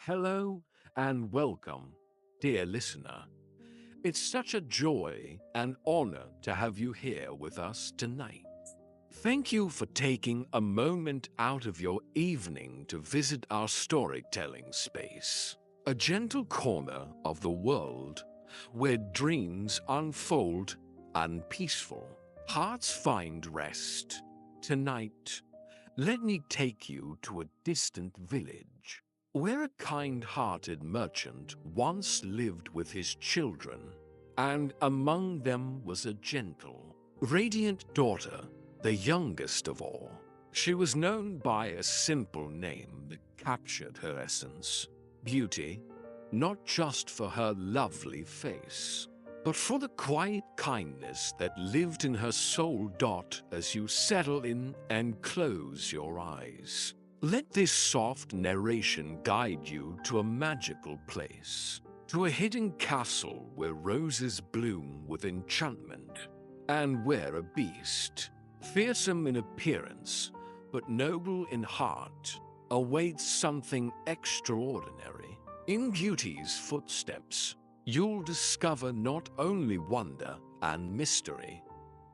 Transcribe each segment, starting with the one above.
Hello and welcome, dear listener. It's such a joy and honor to have you here with us tonight. Thank you for taking a moment out of your evening to visit our storytelling space, a gentle corner of the world where dreams unfold and peaceful hearts find rest. Tonight, let me take you to a distant village where a kind-hearted merchant once lived with his children, and among them was a gentle, radiant daughter, the youngest of all. She was known by a simple name that captured her essence, Beauty, not just for her lovely face, but for the quiet kindness that lived in her soul. As you settle in and close your eyes, let this soft narration guide you to a magical place, to a hidden castle where roses bloom with enchantment, and where a beast, fearsome in appearance but noble in heart, awaits something extraordinary. In Beauty's footsteps, you'll discover not only wonder and mystery,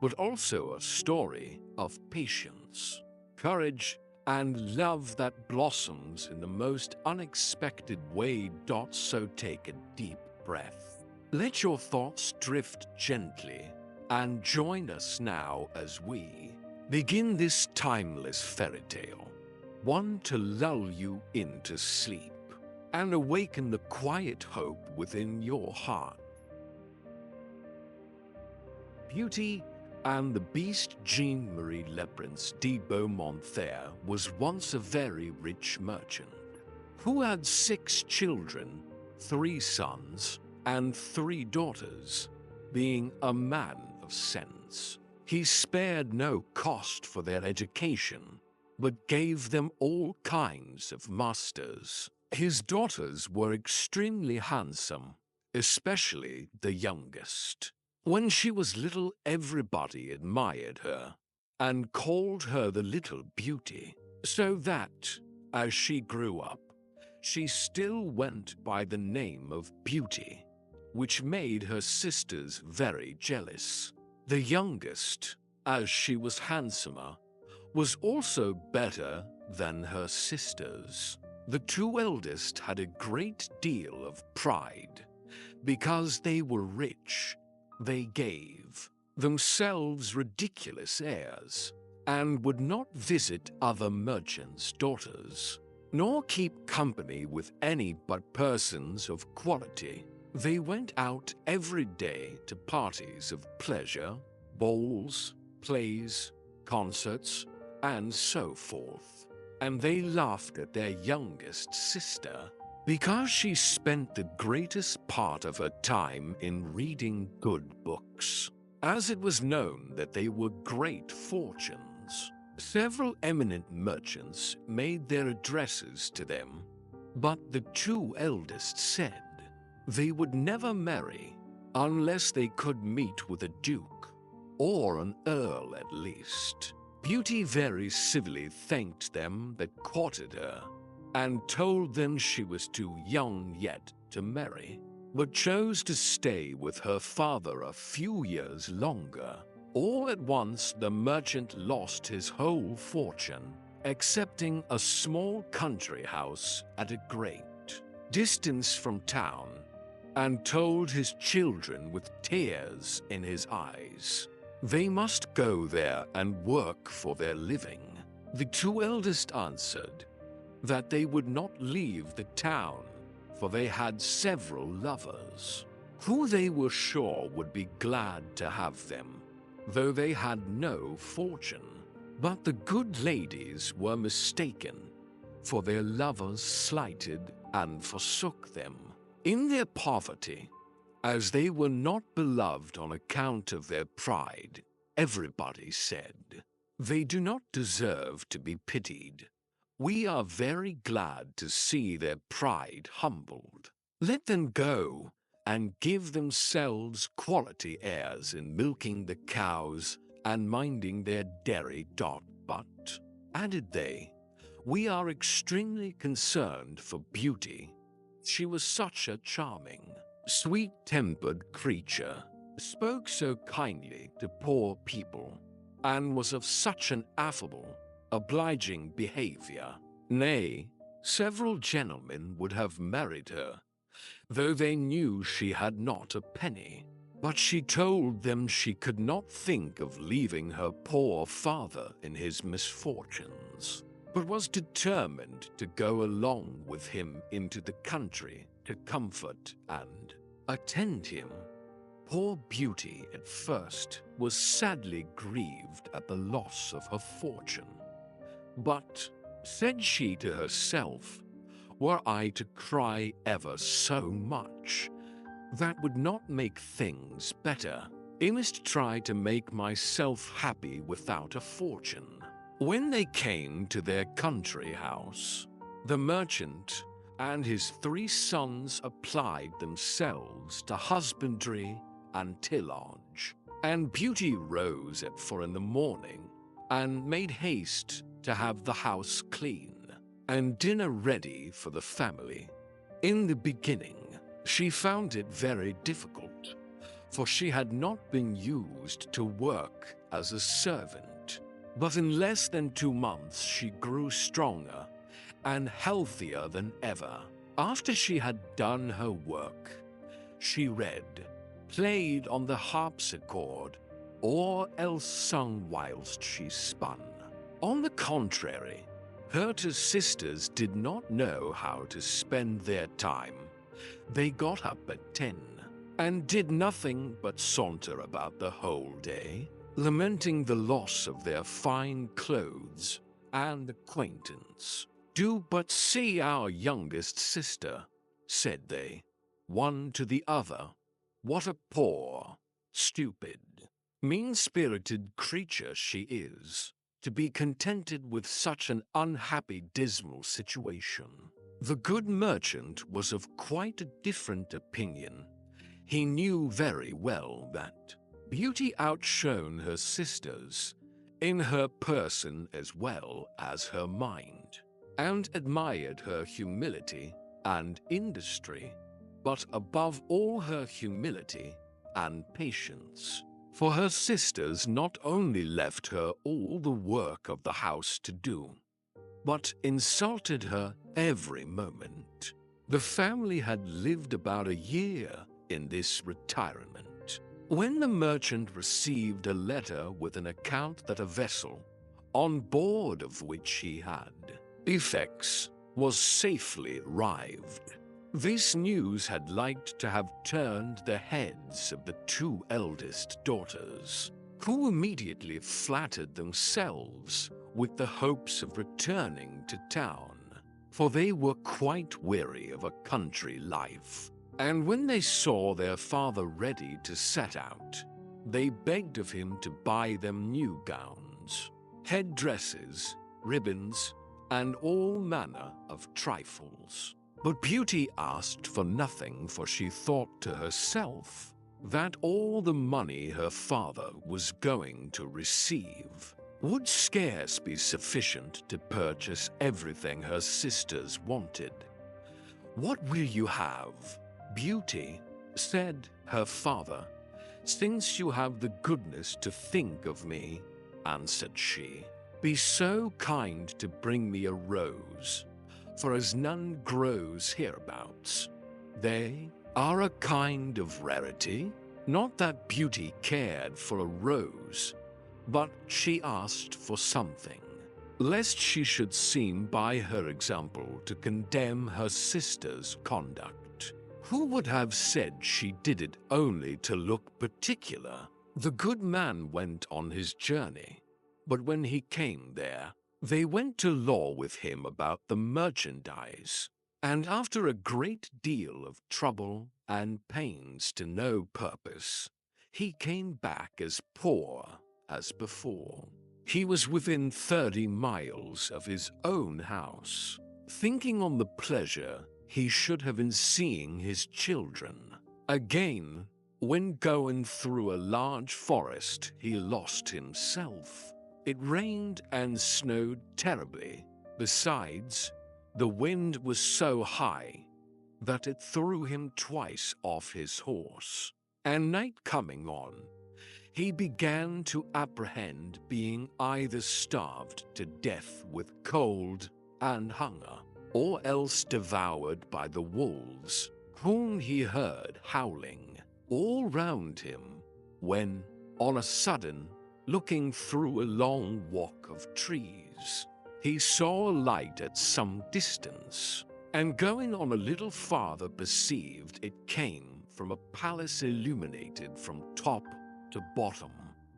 but also a story of patience, courage, and love that blossoms in the most unexpected way. So take a deep breath. Let your thoughts drift gently and join us now as we begin this timeless fairy tale, one to lull you into sleep and awaken the quiet hope within your heart. Beauty and the Beast. Jean-Marie Le Prince de Beaumont was once a very rich merchant who had 6 children, 3 sons and 3 daughters. Being a man of sense, he spared no cost for their education, but gave them all kinds of masters. His daughters were extremely handsome, especially the youngest. When she was little, everybody admired her and called her the Little Beauty, so that, as she grew up, she still went by the name of Beauty, which made her sisters very jealous. The youngest, as she was handsomer, was also better than her sisters. The 2 eldest had a great deal of pride. Because they were rich, they gave themselves ridiculous airs and would not visit other merchants' daughters, nor keep company with any but persons of quality. They went out every day to parties of pleasure, balls, plays, concerts, and so forth, and they laughed at their youngest sister because she spent the greatest part of her time in reading good books, as it was known that they were great fortunes. Several eminent merchants made their addresses to them, but the 2 eldest said they would never marry unless they could meet with a duke, or an earl at least. Beauty very civilly thanked them that courted her, and told them she was too young yet to marry, but chose to stay with her father a few years longer. All at once the merchant lost his whole fortune, excepting a small country house at a great distance from town, and told his children with tears in his eyes they must go there and work for their living. The 2 eldest answered that they would not leave the town, for they had several lovers, who they were sure would be glad to have them, though they had no fortune. But the good ladies were mistaken, for their lovers slighted and forsook them. In their poverty, as they were not beloved on account of their pride, everybody said, "They do not deserve to be pitied. We are very glad to see their pride humbled. Let them go and give themselves quality airs in milking the cows and minding their dairy. But," added they, "we are extremely concerned for Beauty, She was such a charming, sweet-tempered creature, spoke so kindly to poor people, and was of such an affable, obliging behavior. Nay, several gentlemen would have married her, though they knew she had not a penny. But she told them she could not think of leaving her poor father in his misfortunes, but was determined to go along with him into the country to comfort and attend him. Poor Beauty at first was sadly grieved at the loss of her fortune. But, said she to herself, were I to cry ever so much, that would not make things better. I must try to make myself happy without a fortune. When they came to their country house, the merchant and his 3 sons applied themselves to husbandry and tillage, and Beauty rose at 4 in the morning and made haste to have the house clean and dinner ready for the family. In the beginning, she found it very difficult, for she had not been used to work as a servant. But in less than 2 months she grew stronger and healthier than ever. After she had done her work, she read, played on the harpsichord, or else sung whilst she spun. On the contrary, her 2 sisters did not know how to spend their time. They got up at 10 and did nothing but saunter about the whole day, lamenting the loss of their fine clothes and acquaintance. Do but see our youngest sister, said they, one to the other. What a poor, stupid, mean-spirited creature she is, to be contented with such an unhappy, dismal situation. The good merchant was of quite a different opinion. He knew very well that Beauty outshone her sisters in her person as well as her mind, and admired her humility and industry, but above all her humility and patience. For her sisters not only left her all the work of the house to do, but insulted her every moment. The family had lived about a year in this retirement, when the merchant received a letter with an account that a vessel, on board of which he had effects, was safely arrived. This news had like to have turned the heads of the 2 eldest daughters, who immediately flattered themselves with the hopes of returning to town, for they were quite weary of a country life. And when they saw their father ready to set out, they begged of him to buy them new gowns, headdresses, ribbons, and all manner of trifles. But Beauty asked for nothing, for she thought to herself that all the money her father was going to receive would scarce be sufficient to purchase everything her sisters wanted. What will you have, Beauty? Said her father. Since you have the goodness to think of me, answered she, be so kind to bring me a rose, for as none grows hereabouts, they are a kind of rarity. Not that Beauty cared for a rose, but she asked for something, lest she should seem by her example to condemn her sister's conduct. Who would have said she did it only to look particular? The good man went on his journey, but when he came there, they went to law with him about the merchandise, and after a great deal of trouble and pains to no purpose, he came back as poor as before. He was within 30 miles of his own house, thinking on the pleasure he should have in seeing his children. Again, when going through a large forest, he lost himself. It rained and snowed terribly. Besides, the wind was so high that it threw him twice off his horse, and night coming on, he began to apprehend being either starved to death with cold and hunger, or else devoured by the wolves, whom he heard howling all round him, when, on a sudden, looking through a long walk of trees, he saw a light at some distance, and going on a little farther perceived it came from a palace illuminated from top to bottom.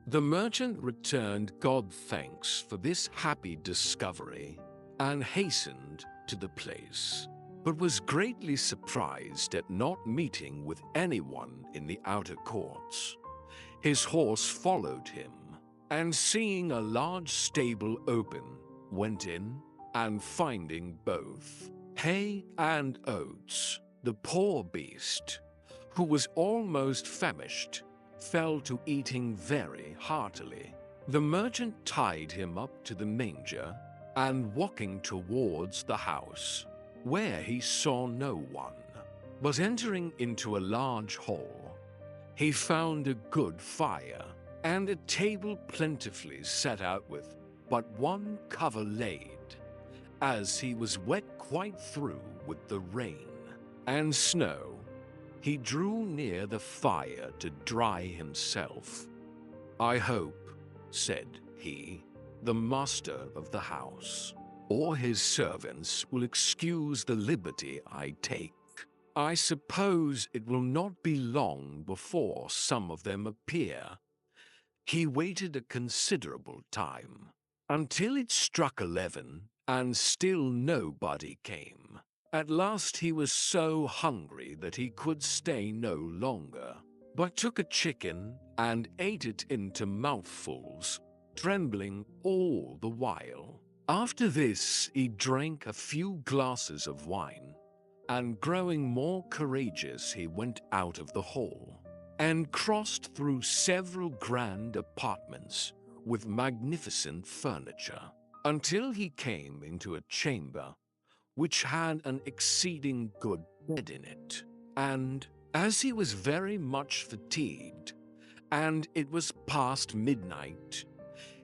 The merchant returned God thanks for this happy discovery, and hastened to the place, but was greatly surprised at not meeting with anyone in the outer courts. His horse followed him, and seeing a large stable open, went in, and finding both hay and oats, the poor beast, who was almost famished, fell to eating very heartily. The merchant tied him up to the manger, and walking towards the house, where he saw no one, but entering into a large hall, he found a good fire, and a table plentifully set out with but one cover laid, as he was wet quite through with the rain and snow. He drew near the fire to dry himself. "I hope," said he, "the master of the house or his servants will excuse the liberty I take. I suppose it will not be long before some of them appear." He waited a considerable time, until it struck 11, and still nobody came. At last he was so hungry that he could stay no longer, but took a chicken and ate it into mouthfuls, trembling all the while. After this he drank a few glasses of wine, and growing more courageous he went out of the hall, and crossed through several grand apartments with magnificent furniture, until he came into a chamber which had an exceeding good bed in it. And as he was very much fatigued, and it was past midnight,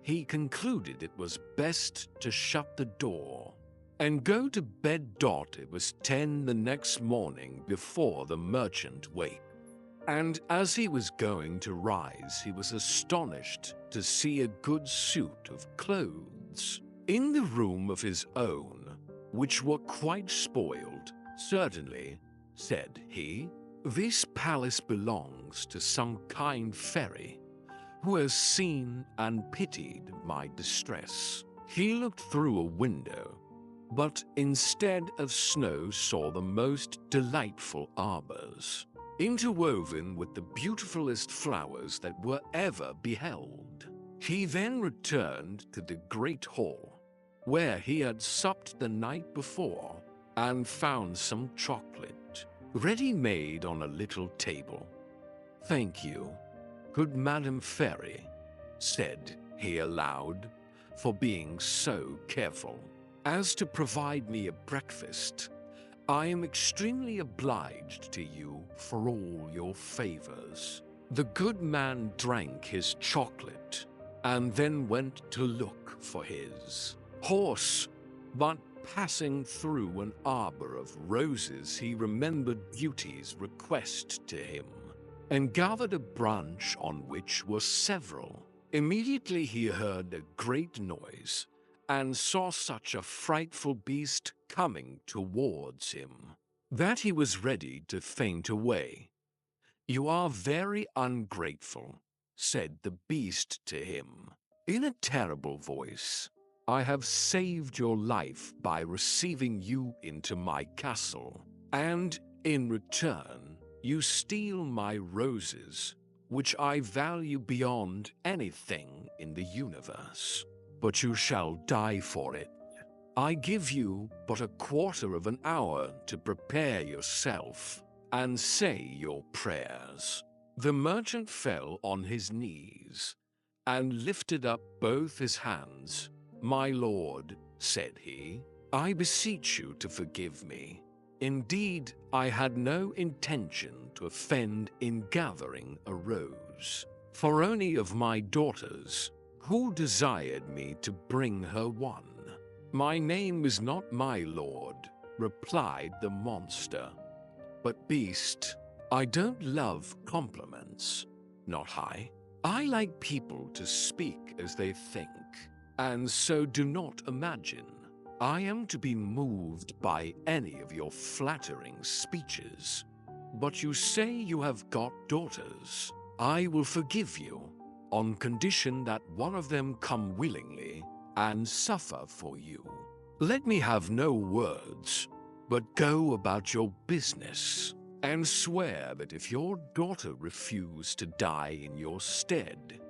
he concluded it was best to shut the door and go to bed. It was 10 the next morning before the merchant waked, and as he was going to rise, he was astonished to see a good suit of clothes in the room of his own, which were quite spoiled. "Certainly," said he, "this palace belongs to some kind fairy, who has seen and pitied my distress." He looked through a window, but instead of snow saw the most delightful arbors, interwoven with the beautifulest flowers that were ever beheld. He then returned to the great hall, where he had supped the night before, and found some chocolate ready-made on a little table. "Thank you, good Madam Fairy," said he aloud, "for being so careful as to provide me a breakfast. I am extremely obliged to you for all your favors." The good man drank his chocolate, and then went to look for his horse, but passing through an arbor of roses he remembered Beauty's request to him, and gathered a branch on which were several. Immediately he heard a great noise, and saw such a frightful beast coming towards him, that he was ready to faint away. "You are very ungrateful," said the beast to him, in a terrible voice. "I have saved your life by receiving you into my castle, and in return you steal my roses, which I value beyond anything in the universe. But you shall die for it. I give you but a quarter of an hour to prepare yourself and say your prayers." The merchant fell on his knees and lifted up both his hands. "My lord," said he, "I beseech you to forgive me. Indeed, I had no intention to offend in gathering a rose, for any of my daughters who desired me to bring her one. My name is not my lord, replied the monster. But beast, I don't love compliments, not I. I like people to speak as they think, and so do not imagine I am to be moved by any of your flattering speeches. But you say you have got daughters. I will forgive you, on condition that one of them come willingly and suffer for you. Let me have no words, but go about your business, and swear that if your daughter refuse to die in your stead,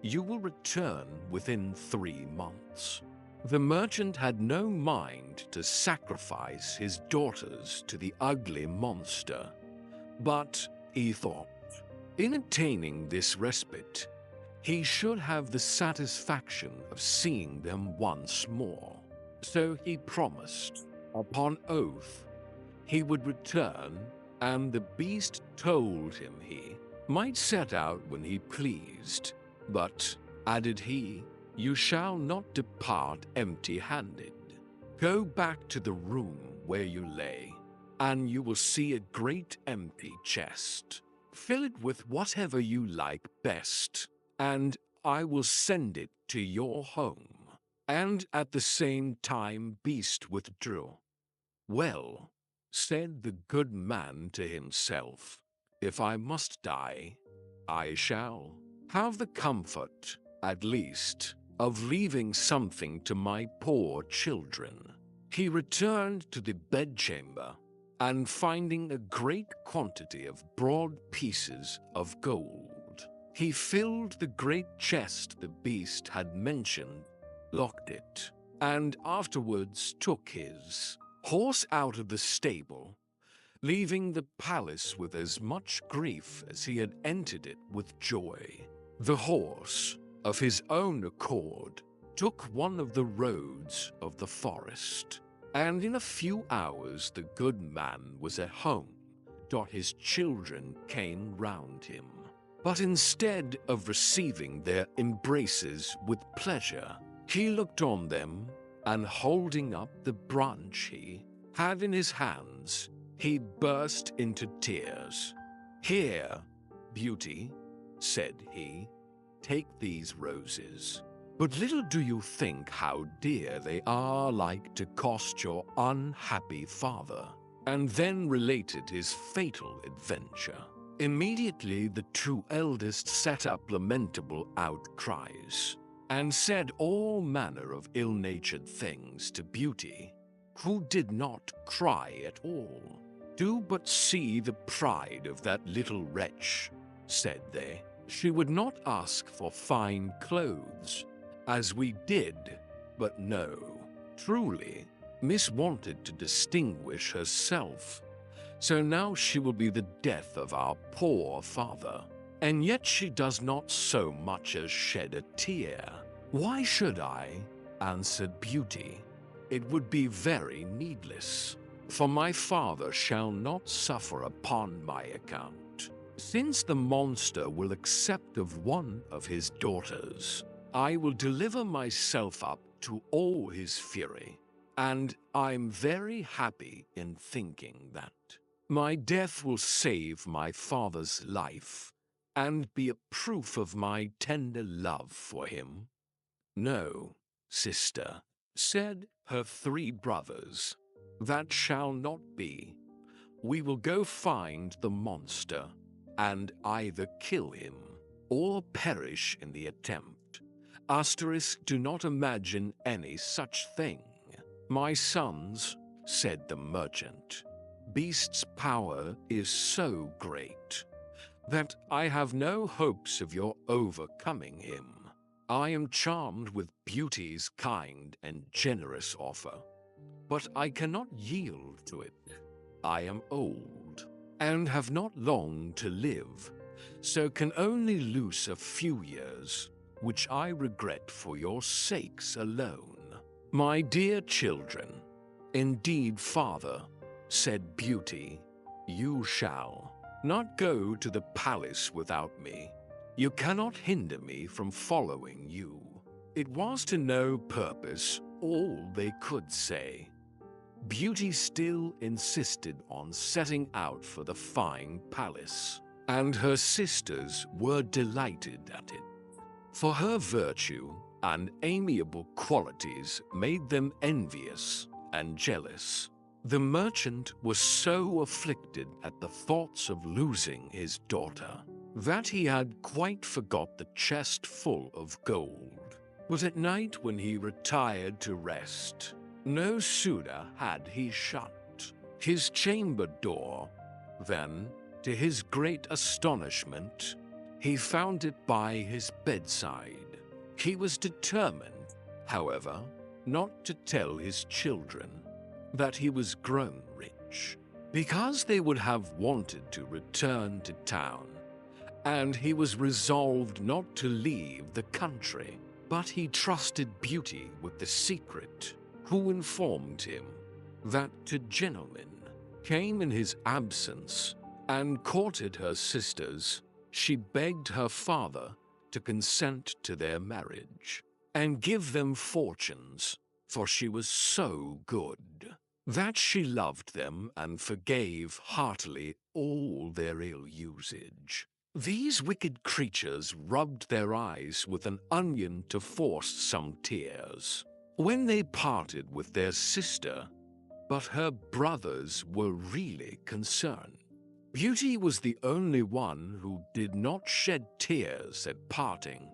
you will return within 3 months. The merchant had no mind to sacrifice his daughters to the ugly monster, but he thought, in attaining this respite, he should have the satisfaction of seeing them once more. So he promised, upon oath, he would return, and the beast told him he might set out when he pleased. But, added he, you shall not depart empty-handed. Go back to the room where you lay, and you will see a great empty chest. Fill it with whatever you like best, and I will send it to your home. And at the same time beast withdrew. Well, said the good man to himself, if I must die, I shall have the comfort, at least, of leaving something to my poor children. He returned to the bedchamber, and finding a great quantity of broad pieces of gold, he filled the great chest the beast had mentioned, locked it, and afterwards took his horse out of the stable, leaving the palace with as much grief as he had entered it with joy. The horse, of his own accord, took one of the roads of the forest, and in a few hours the good man was at home. His children came round him, but instead of receiving their embraces with pleasure, he looked on them, and holding up the branch he had in his hands, he burst into tears. Here, beauty, said he, take these roses. But little do you think how dear they are like to cost your unhappy father. And then related his fatal adventure. Immediately the two eldest set up lamentable outcries, and said all manner of ill-natured things to Beauty, who did not cry at all. Do but see the pride of that little wretch, said they. She would not ask for fine clothes, as we did, but no, truly, Miss wanted to distinguish herself, so now she will be the death of our poor father. And yet she does not so much as shed a tear. Why should I? Answered Beauty. It would be very needless, for my father shall not suffer upon my account. Since the monster will accept of one of his daughters, I will deliver myself up to all his fury, and I'm very happy in thinking that my death will save my father's life, and be a proof of my tender love for him. No, sister, said her 3 brothers, that shall not be. We will go find the monster, and either kill him, or perish in the attempt. Asterisk, do not imagine any such thing. My sons, said the merchant, Beast's power is so great that I have no hopes of your overcoming him. I am charmed with Beauty's kind and generous offer, but I cannot yield to it. I am old, and have not long to live, so can only lose a few years, which I regret for your sakes alone. My dear children, indeed, father, said Beauty. "You shall not go to the palace without me. You cannot hinder me from following you." It was to no purpose all they could say. Beauty still insisted on setting out for the fine palace, and her sisters were delighted at it. For her virtue and amiable qualities made them envious and jealous. The merchant was so afflicted at the thoughts of losing his daughter that he had quite forgot the chest full of gold. But at night when he retired to rest, no sooner had he shut his chamber door than, to his great astonishment, he found it by his bedside. He was determined, however, not to tell his children that he was grown rich, because they would have wanted to return to town, and he was resolved not to leave the country. But he trusted Beauty with the secret, who informed him that a gentleman came in his absence and courted her sisters. She begged her father to consent to their marriage and give them fortunes, for she was so good that she loved them and forgave heartily all their ill usage. These wicked creatures rubbed their eyes with an onion to force some tears when they parted with their sister, but her brothers were really concerned. Beauty was the only one who did not shed tears at parting,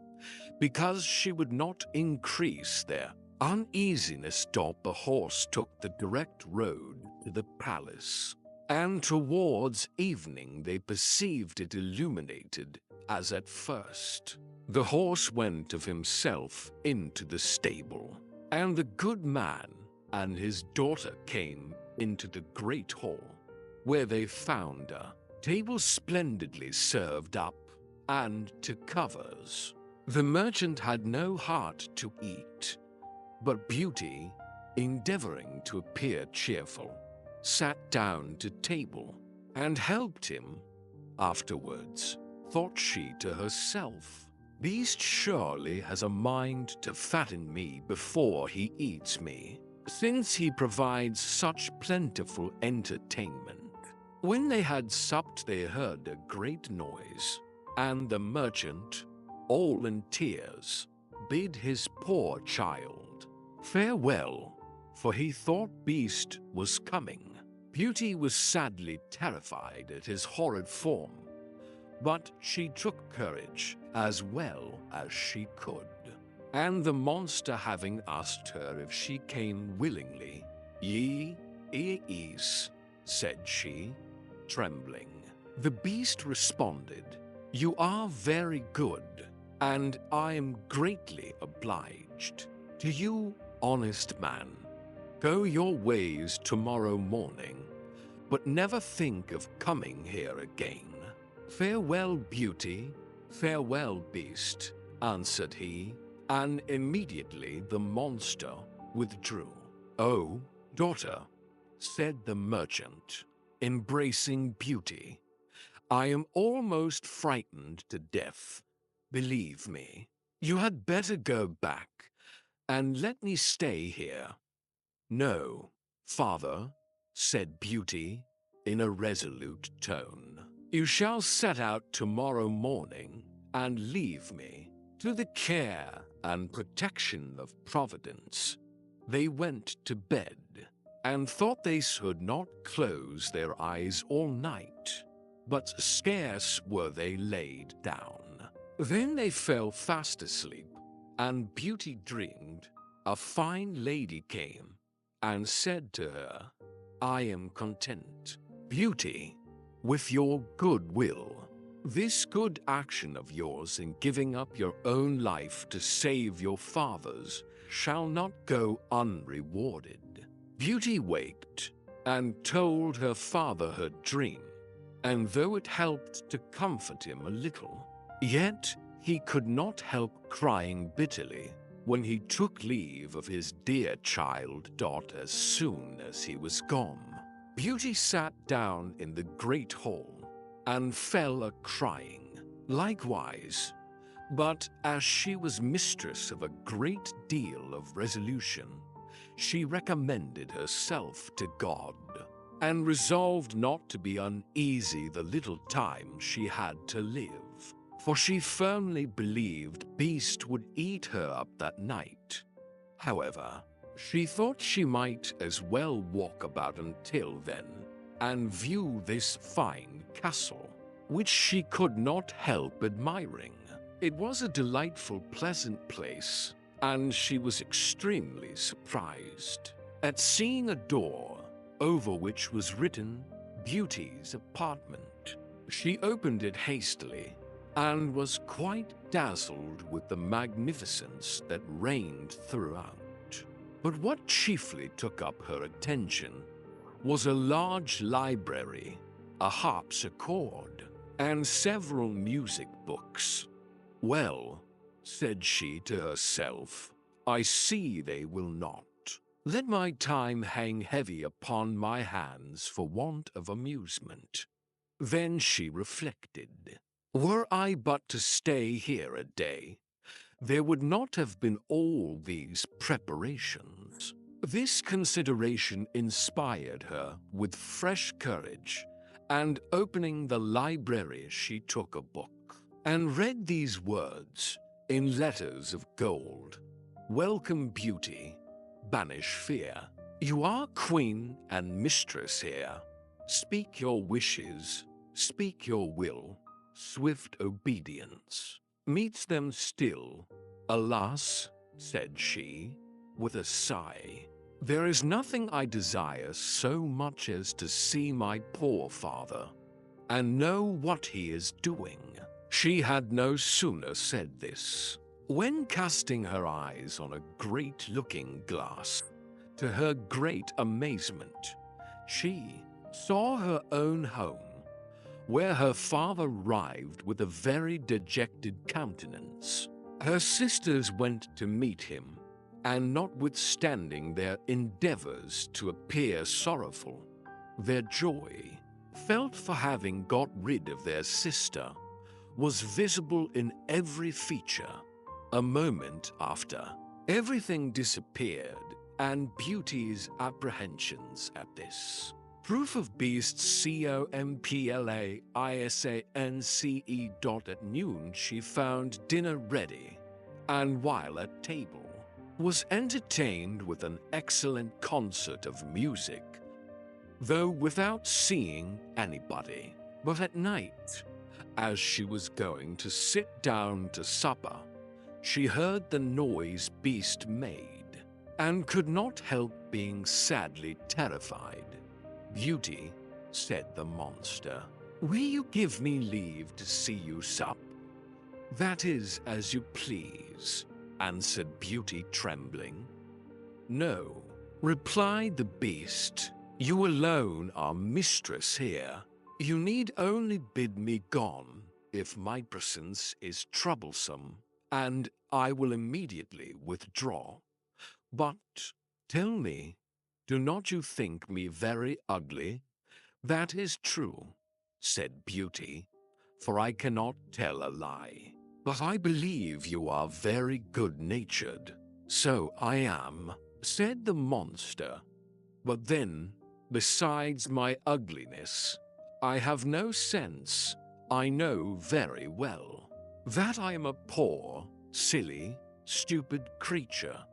because she would not increase their uneasiness. The horse took the direct road to the palace, and towards evening they perceived it illuminated as at first. The horse went of himself into the stable, and the good man and his daughter came into the great hall, where they found a table splendidly served up and to covers. The merchant had no heart to eat, but Beauty, endeavoring to appear cheerful, sat down to table and helped him. Afterwards, thought she to herself, "Beast surely has a mind to fatten me before he eats me, since he provides such plentiful entertainment." When they had supped, they heard a great noise, and the merchant, all in tears, bid his poor child farewell, for he thought Beast was coming. Beauty was sadly terrified at his horrid form, but she took courage as well as she could, and the monster having asked her if she came willingly, "Yes," said she, trembling. The Beast responded, "You are very good, and I am greatly obliged to you, honest man. Go your ways tomorrow morning, but never think of coming here again." "Farewell, Beauty, farewell, Beast," answered he, and immediately the monster withdrew. "Oh, daughter," said the merchant, embracing Beauty, "I am almost frightened to death. Believe me, you had better go back and let me stay here." "No, father," said Beauty in a resolute tone. "You shall set out tomorrow morning and leave me to the care and protection of Providence." They went to bed and thought they should not close their eyes all night, but scarce were they laid down. Then they fell fast asleep, and Beauty dreamed a fine lady came and said to her, "I am content, Beauty, with your good will. This good action of yours in giving up your own life to save your father's shall not go unrewarded." Beauty waked and told her father her dream, and though it helped to comfort him a little, yet he could not help crying bitterly when he took leave of his dear child daughter as soon as he was gone. Beauty sat down in the great hall and fell a-crying likewise. But as she was mistress of a great deal of resolution, she recommended herself to God, and resolved not to be uneasy the little time she had to live, for she firmly believed Beast would eat her up that night. However, she thought she might as well walk about until then, and view this fine castle, which she could not help admiring. It was a delightful, pleasant place, and she was extremely surprised at seeing a door over which was written Beauty's apartment. She opened it hastily and was quite dazzled with the magnificence that reigned throughout. But what chiefly took up her attention was a large library, a harpsichord, and several music books. "Well," said she to herself, "I see they will not let my time hang heavy upon my hands for want of amusement." Then she reflected, "Were I but to stay here a day, there would not have been all these preparations." This consideration inspired her with fresh courage, and opening the library, she took a book and read these words in letters of gold: "Welcome, Beauty. Banish fear. You are queen and mistress here. Speak your wishes, speak your will. Swift obedience meets them still. Alas," said she, with a sigh, "there is nothing I desire so much as to see my poor father, and know what he is doing." She had no sooner said this, when casting her eyes on a great looking-glass, to her great amazement, she saw her own home, where her father arrived with a very dejected countenance. Her sisters went to meet him, and notwithstanding their endeavors to appear sorrowful, their joy, felt for having got rid of their sister, was visible in every feature. A moment after, everything disappeared, and Beauty's apprehensions at this proof of Beast's COMPLAISANCE. At noon she found dinner ready, and while at table, was entertained with an excellent concert of music, though without seeing anybody. But at night, as she was going to sit down to supper, she heard the noise Beast made, and could not help being sadly terrified. "Beauty," said the monster, "will you give me leave to see you sup?" "That is as you please," answered Beauty, trembling. "No," replied the Beast, "you alone are mistress here. You need only bid me gone if my presence is troublesome, and I will immediately withdraw. But tell me, do not you think me very ugly?" "That is true," said Beauty, "for I cannot tell a lie. But I believe you are very good-natured." "So I am," said the monster. "But then, besides my ugliness, I have no sense. I know very well that I am a poor, silly, stupid creature."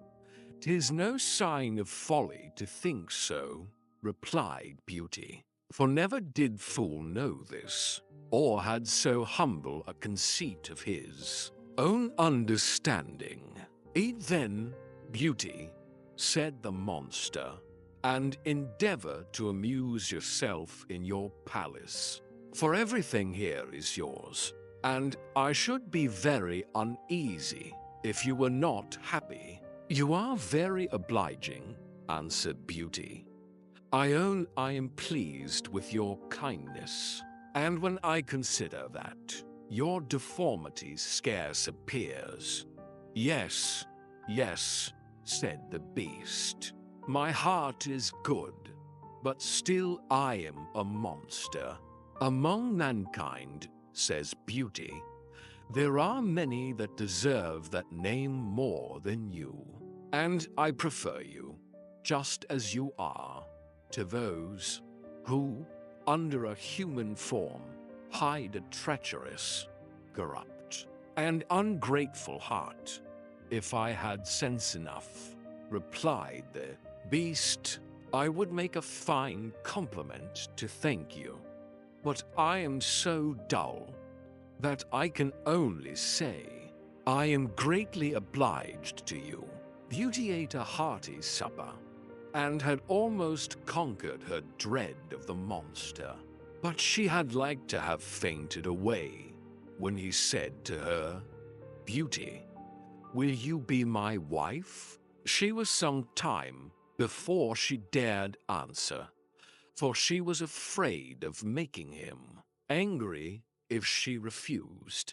"'Tis no sign of folly to think so," replied Beauty, "for never did fool know this, or had so humble a conceit of his own understanding." "Eat then, Beauty," said the monster, "and endeavor to amuse yourself in your palace, for everything here is yours, and I should be very uneasy if you were not happy." "You are very obliging," answered Beauty. "I own I am pleased with your kindness, and when I consider that your deformity scarce appears—" "Yes, yes," said the Beast, "my heart is good, but still I am a monster. Among mankind, says Beauty, there are many that deserve that name more than you, and I prefer you, just as you are, to those who, under a human form, hide a treacherous, corrupt, and ungrateful heart. If I had sense enough, replied the beast, I would make a fine compliment to thank you. But I am so dull that I can only say, I am greatly obliged to you. Beauty ate a hearty supper, and had almost conquered her dread of the monster. But she had like to have fainted away when he said to her, Beauty, will you be my wife? She was some time before she dared answer, for she was afraid of making him angry if she refused.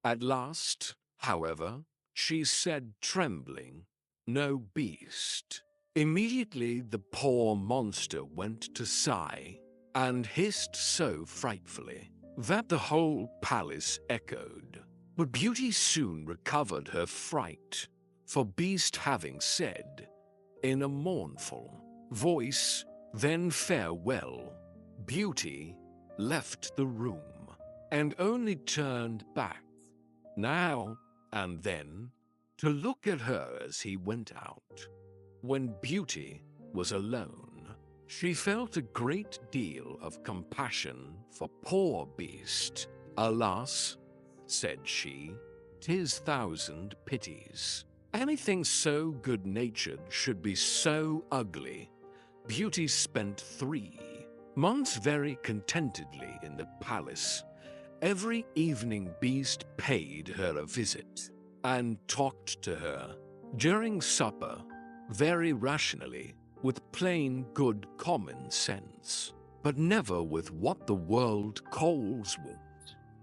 At last, however, she said, trembling, No, beast. Immediately the poor monster went to sigh, and hissed so frightfully that the whole palace echoed. But Beauty soon recovered her fright, for Beast having said, in a mournful voice, Then farewell, Beauty left the room, and only turned back, now and then, to look at her as he went out. When Beauty was alone, she felt a great deal of compassion for poor Beast. Alas, said she, 'tis thousand pities. Anything so good-natured should be so ugly. Beauty spent 3 months very contentedly in the palace. Every evening Beast paid her a visit, and talked to her during supper very rationally, with plain good common sense, but never with what the world calls wit.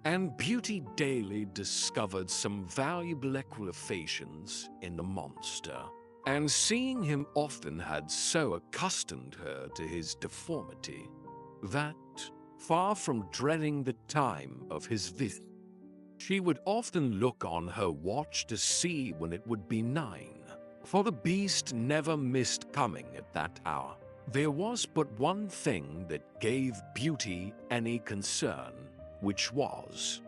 And Beauty daily discovered some valuable equivocations in the monster, and seeing him often had so accustomed her to his deformity that, far from dreading the time of his visit, she would often look on her watch to see when it would be 9, for the Beast never missed coming at that hour. There was but one thing that gave Beauty any concern, which was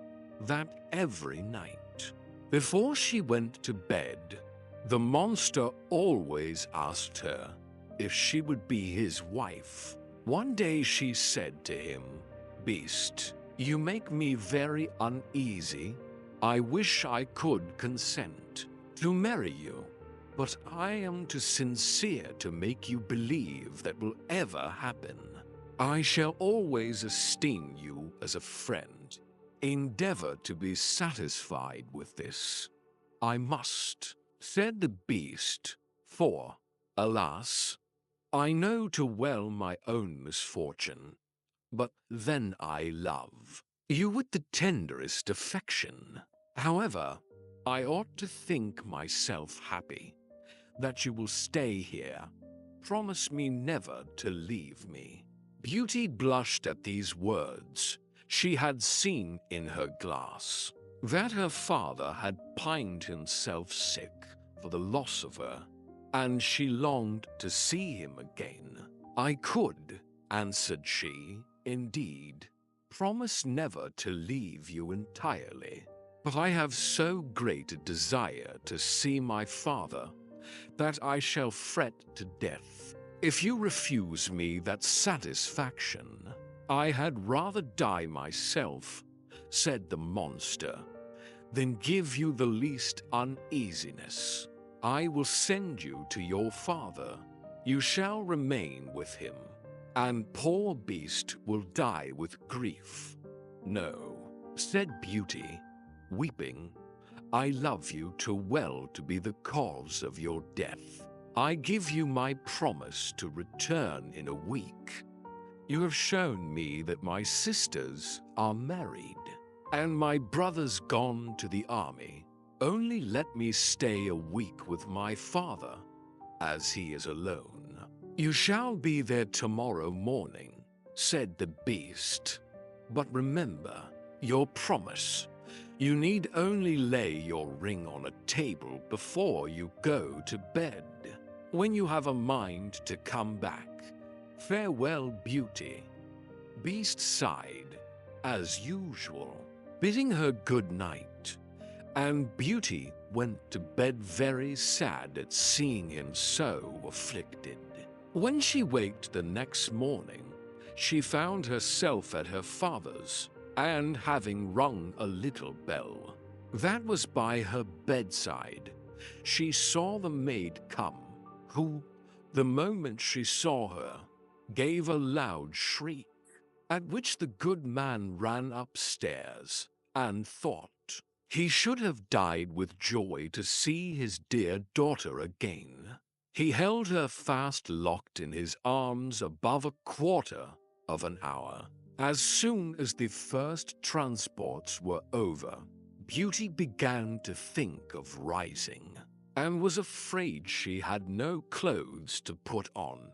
that every night, before she went to bed, the monster always asked her if she would be his wife. One day she said to him, Beast, you make me very uneasy. I wish I could consent to marry you, but I am too sincere to make you believe that will ever happen. I shall always esteem you as a friend. Endeavor to be satisfied with this. I must, said the Beast, for, alas, I know too well my own misfortune, but then I love you with the tenderest affection. However, I ought to think myself happy that you will stay here. Promise me never to leave me. Beauty blushed at these words. She had seen in her glass that her father had pined himself sick for the loss of her, and she longed to see him again. I could, answered she, indeed, promise never to leave you entirely, but I have so great a desire to see my father that I shall fret to death if you refuse me that satisfaction. I had rather die myself, said the monster, than give you the least uneasiness. I will send you to your father. You shall remain with him, and poor Beast will die with grief. No, said Beauty, weeping, I love you too well to be the cause of your death. I give you my promise to return in a week. You have shown me that my sisters are married, and my brother's gone to the army. Only let me stay a week with my father, as he is alone. "You shall be there tomorrow morning," said the beast. "But remember your promise. You need only lay your ring on a table before you go to bed. When you have a mind to come back, farewell, Beauty." Beast sighed, as usual, bidding her good night, and Beauty went to bed very sad at seeing him so afflicted. When she waked the next morning, she found herself at her father's, and having rung a little bell that was by her bedside, she saw the maid come, who, the moment she saw her, gave a loud shriek, at which the good man ran upstairs and thought he should have died with joy to see his dear daughter again. He held her fast locked in his arms above a quarter of an hour. As soon as the first transports were over, Beauty began to think of rising, and was afraid she had no clothes to put on.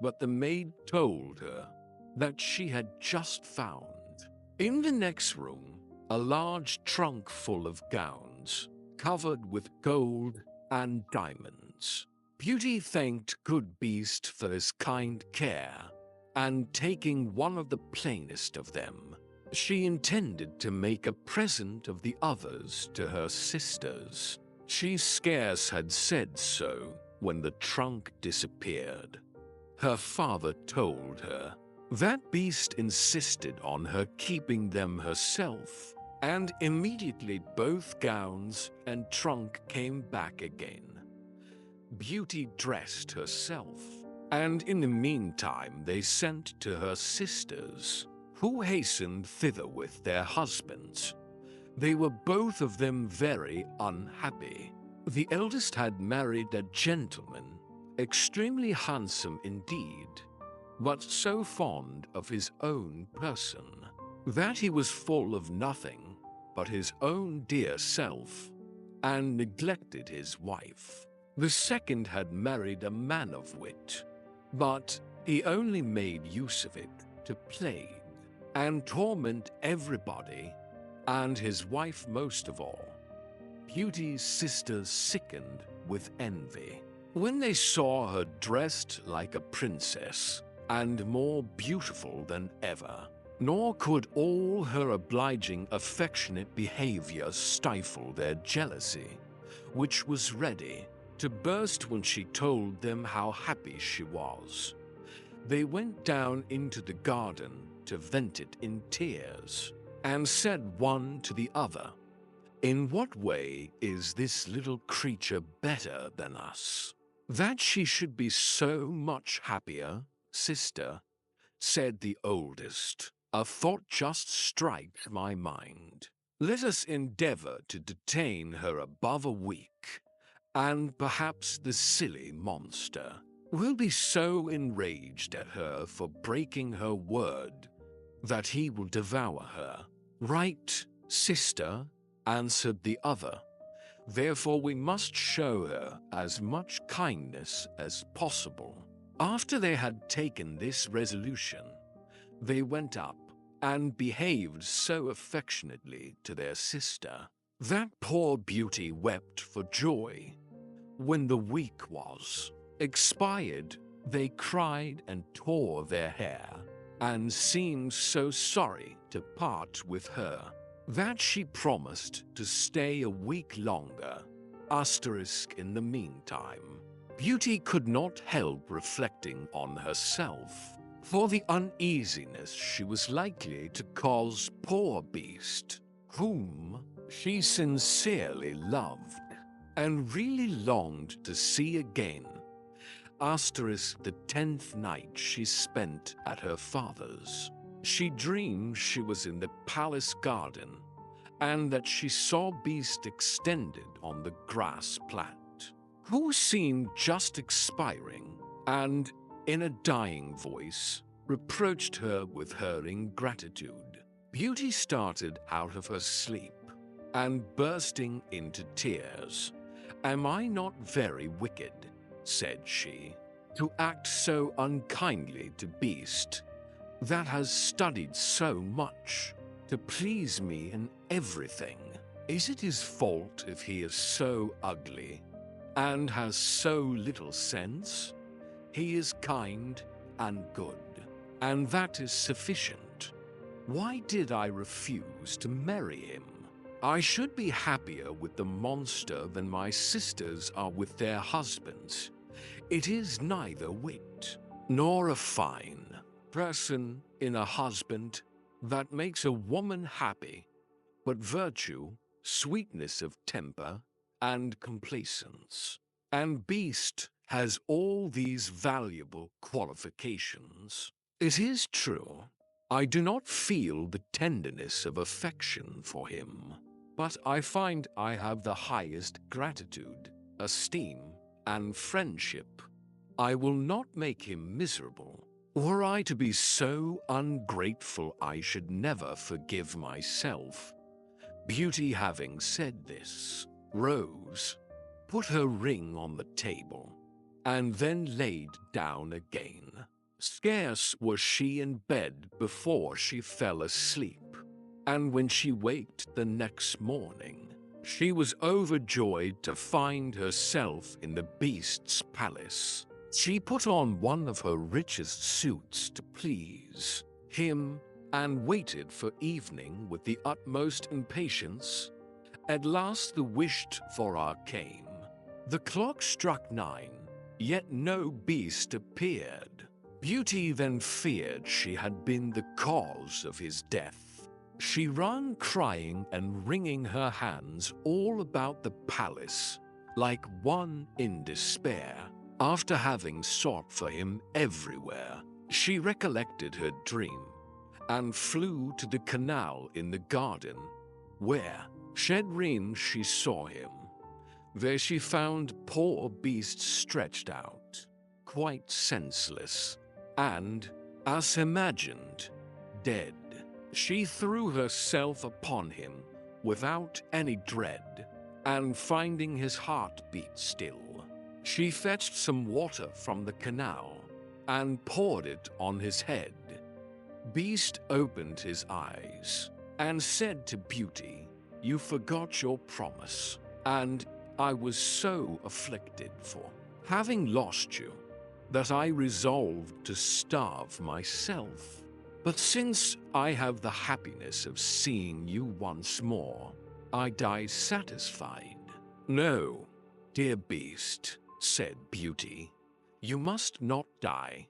But the maid told her that she had just found, in the next room, a large trunk full of gowns, covered with gold and diamonds. Beauty thanked good Beast for his kind care, and taking one of the plainest of them, she intended to make a present of the others to her sisters. She scarce had said so when the trunk disappeared. Her father told her that Beast insisted on her keeping them herself, and immediately both gowns and trunk came back again. Beauty dressed herself, and in the meantime they sent to her sisters, who hastened thither with their husbands. They were both of them very unhappy. The eldest had married a gentleman, extremely handsome indeed, but so fond of his own person that he was full of nothing but his own dear self, and neglected his wife. The second had married a man of wit, but he only made use of it to plague and torment everybody, and his wife most of all. Beauty's sisters sickened with envy when they saw her dressed like a princess and more beautiful than ever. Nor could all her obliging, affectionate behavior stifle their jealousy, which was ready to burst when she told them how happy she was. They went down into the garden to vent it in tears, and said one to the other, "In what way is this little creature better than us, that she should be so much happier?" "Sister," said the oldest, "a thought just strikes my mind. Let us endeavor to detain her above a week, and perhaps the silly monster will be so enraged at her for breaking her word that he will devour her." "Right, sister," answered the other. "Therefore we must show her as much kindness as possible." After they had taken this resolution, they went up and behaved so affectionately to their sister that poor Beauty wept for joy. When the week was expired, they cried and tore their hair, and seemed so sorry to part with her that she promised to stay a week longer. In the meantime, Beauty could not help reflecting on herself for the uneasiness she was likely to cause poor Beast, whom she sincerely loved and really longed to see again. The 10th night she spent at her father's. She dreamed she was in the palace garden, and that she saw Beast extended on the grass plat, who seemed just expiring, and, in a dying voice, reproached her with her ingratitude. Beauty started out of her sleep, and bursting into tears, "Am I not very wicked?" said she. to act so unkindly to Beast, that has studied so much to please me in everything? Is it his fault if he is so ugly and has so little sense? He is kind and good, and that is sufficient. Why did I refuse to marry him? I should be happier with the monster than my sisters are with their husbands. It is neither wit nor a fine person in a husband that makes a woman happy, but virtue, sweetness of temper, and complacence. And Beast has all these valuable qualifications. It is true, I do not feel the tenderness of affection for him, but I find I have the highest gratitude, esteem, and friendship. I will not make him miserable. Were I to be so ungrateful, I should never forgive myself. Beauty, having said this, rose, put her ring on the table, and then laid down again. Scarce was she in bed before she fell asleep, and when she waked the next morning, she was overjoyed to find herself in the Beast's palace. She put on one of her richest suits to please him, and waited for evening with the utmost impatience. At last the wished-for hour came. The clock struck 9, yet no Beast appeared. Beauty then feared she had been the cause of his death. She ran crying and wringing her hands all about the palace, like one in despair. After having sought for him everywhere, she recollected her dream, and flew to the canal in the garden, where, shedrin, she saw him. There she found poor Beast stretched out, quite senseless, and, as imagined, dead. She threw herself upon him without any dread, and finding his heart beat still, she fetched some water from the canal and poured it on his head. Beast opened his eyes and said to Beauty, "You forgot your promise, and I was so afflicted for having lost you that I resolved to starve myself. But since I have the happiness of seeing you once more, I die satisfied." "No, dear Beast," said Beauty, "you must not die.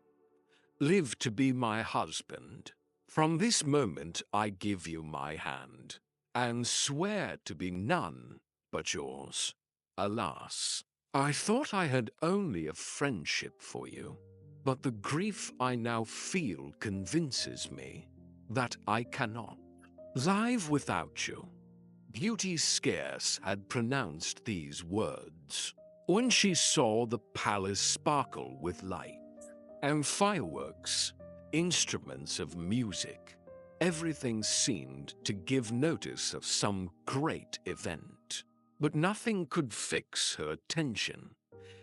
Live to be my husband. From this moment I give you my hand, and swear to be none but yours. Alas, I thought I had only a friendship for you, but the grief I now feel convinces me that I cannot live without you." Beauty scarce had pronounced these words when she saw the palace sparkle with light and fireworks, instruments of music. Everything seemed to give notice of some great event. But nothing could fix her attention.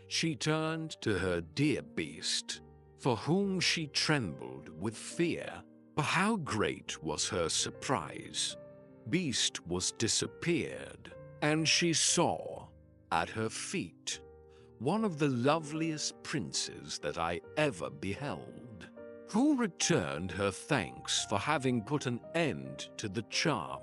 She turned to her dear Beast, for whom she trembled with fear. But how great was her surprise! Beast was disappeared, and she saw, at her feet, one of the loveliest princes that I ever beheld, who returned her thanks for having put an end to the charm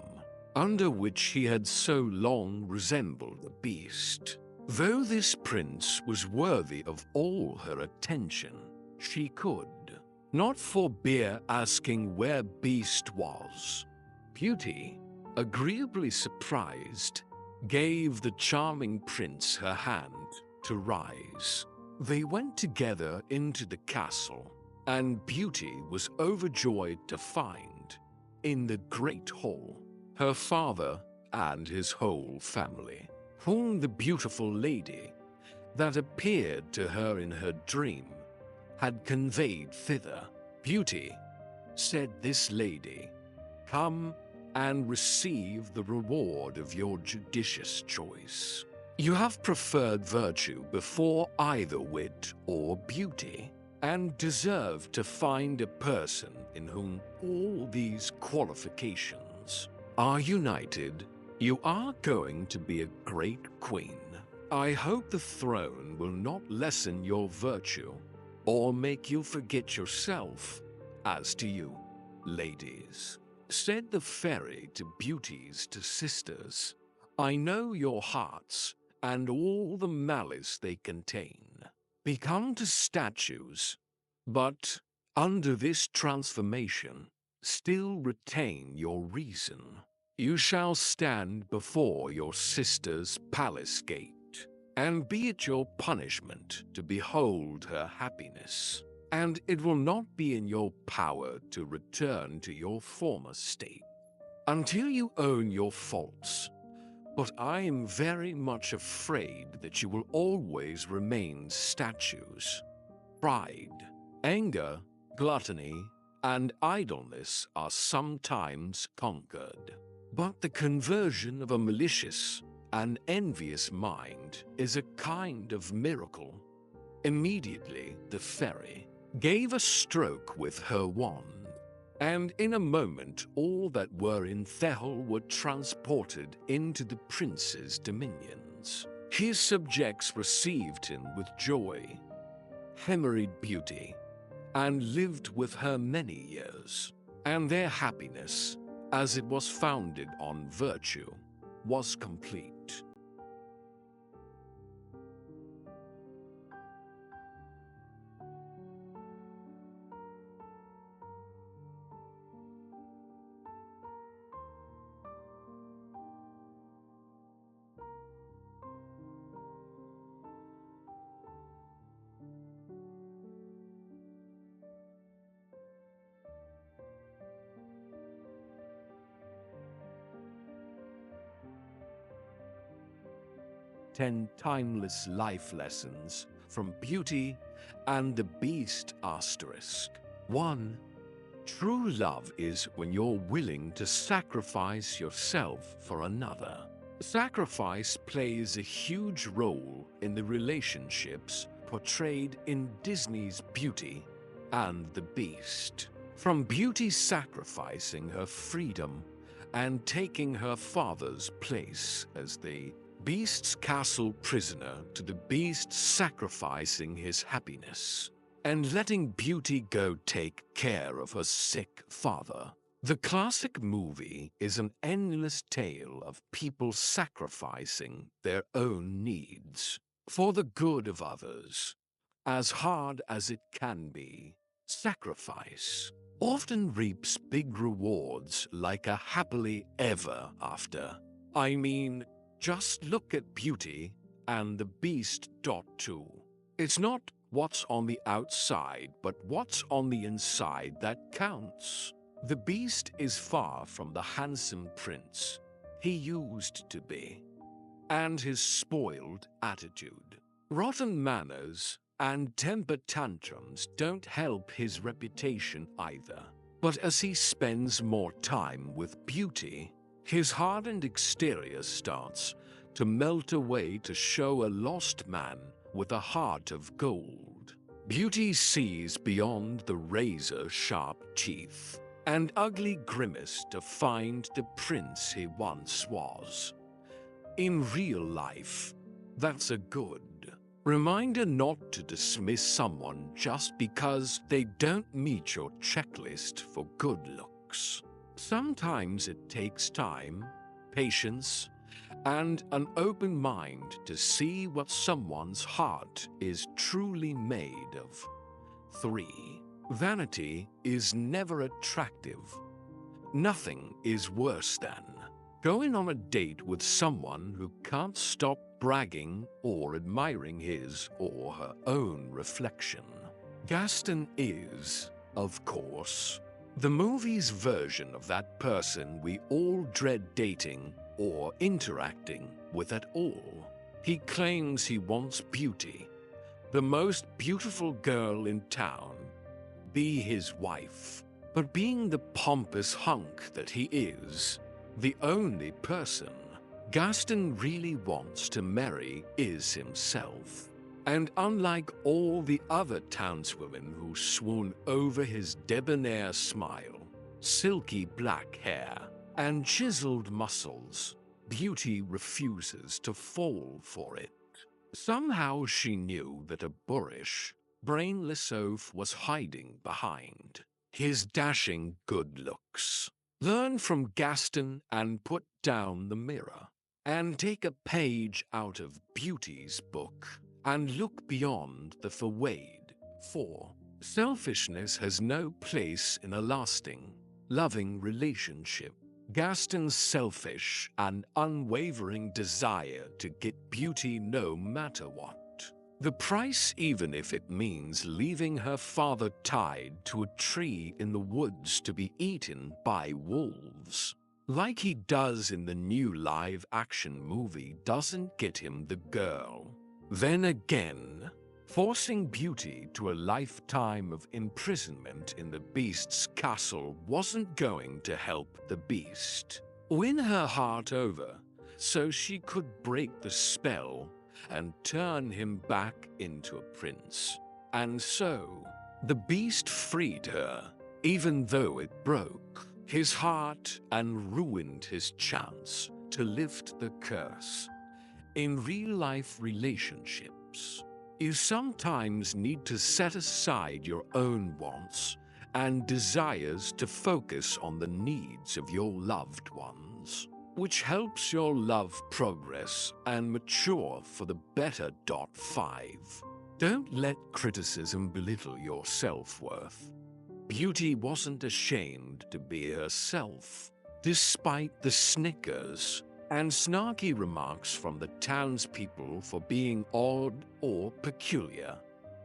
under which he had so long resembled the Beast. Though this prince was worthy of all her attention, she could not forbear asking where Beast was. Beauty, agreeably surprised, gave the charming prince her hand to rise. They went together into the castle, and Beauty was overjoyed to find, in the great hall, her father and his whole family, whom the beautiful lady that appeared to her in her dream had conveyed thither. "Beauty," said this lady, "come and receive the reward of your judicious choice." You have preferred virtue before either wit or beauty, and deserve to find a person in whom all these qualifications are united. You are going to be a great queen. I hope the throne will not lessen your virtue or make you forget yourself. As to you, ladies, said the fairy to Beauty's to sisters, I know your hearts and all the malice they contain. Become to statues, but under this transformation, still retain your reason. You shall stand before your sister's palace gate, and be it your punishment to behold her happiness, and it will not be in your power to return to your former state until you own your faults. But I am very much afraid that you will always remain statues. Pride, anger, gluttony, and idleness are sometimes conquered. But the conversion of a malicious and envious mind is a kind of miracle. Immediately the fairy gave a stroke with her wand, and in a moment all that were in Thehel were transported into the prince's dominions. His subjects received him with joy, married Beauty, and lived with her many years, and their happiness, as it was founded on virtue, was complete. Ten timeless life lessons from Beauty and the Beast asterisk. 1. True love is when you're willing to sacrifice yourself for another. Sacrifice plays a huge role in the relationships portrayed in Disney's Beauty and the Beast. From Beauty sacrificing her freedom and taking her father's place as the Beast's castle prisoner to the Beast sacrificing his happiness and letting Beauty go take care of her sick father. The classic movie is an endless tale of people sacrificing their own needs for the good of others. As hard as it can be, sacrifice often reaps big rewards like a happily ever after. I mean, just look at Beauty and the Beast. 2. It's not what's on the outside, but what's on the inside that counts. The Beast is far from the handsome prince he used to be, and his spoiled attitude, rotten manners, and temper tantrums don't help his reputation either. But as he spends more time with Beauty, his hardened exterior starts to melt away to show a lost man with a heart of gold. Beauty sees beyond the razor-sharp teeth and ugly grimace to find the prince he once was. In real life, that's a good reminder not to dismiss someone just because they don't meet your checklist for good looks. Sometimes it takes time, patience, and an open mind to see what someone's heart is truly made of. 3. Vanity is never attractive. Nothing is worse than going on a date with someone who can't stop bragging or admiring his or her own reflection. Gaston is, of course, the movie's version of that person we all dread dating or interacting with at all. He claims he wants Beauty, the most beautiful girl in town, be his wife. But being the pompous hunk that he is, the only person Gaston really wants to marry is himself. And unlike all the other townswomen who swoon over his debonair smile, silky black hair, and chiseled muscles, Beauty refuses to fall for it. Somehow she knew that a boorish, brainless oaf was hiding behind his dashing good looks. Learn from Gaston and put down the mirror, and take a page out of Beauty's book, and look beyond the facade. For selfishness has no place in a lasting, loving relationship. Gaston's selfish and unwavering desire to get Beauty no matter what. The price, even if it means leaving her father tied to a tree in the woods to be eaten by wolves, like he does in the new live-action movie, doesn't get him the girl. Then again, forcing Beauty to a lifetime of imprisonment in the Beast's castle wasn't going to help the Beast win her heart over, so she could break the spell and turn him back into a prince. And so, the Beast freed her, even though it broke his heart and ruined his chance to lift the curse. In real-life relationships, you sometimes need to set aside your own wants and desires to focus on the needs of your loved ones, which helps your love progress and mature for the better. 5. Don't let criticism belittle your self-worth. Beauty wasn't ashamed to be herself, despite the snickers and snarky remarks from the townspeople for being odd or peculiar.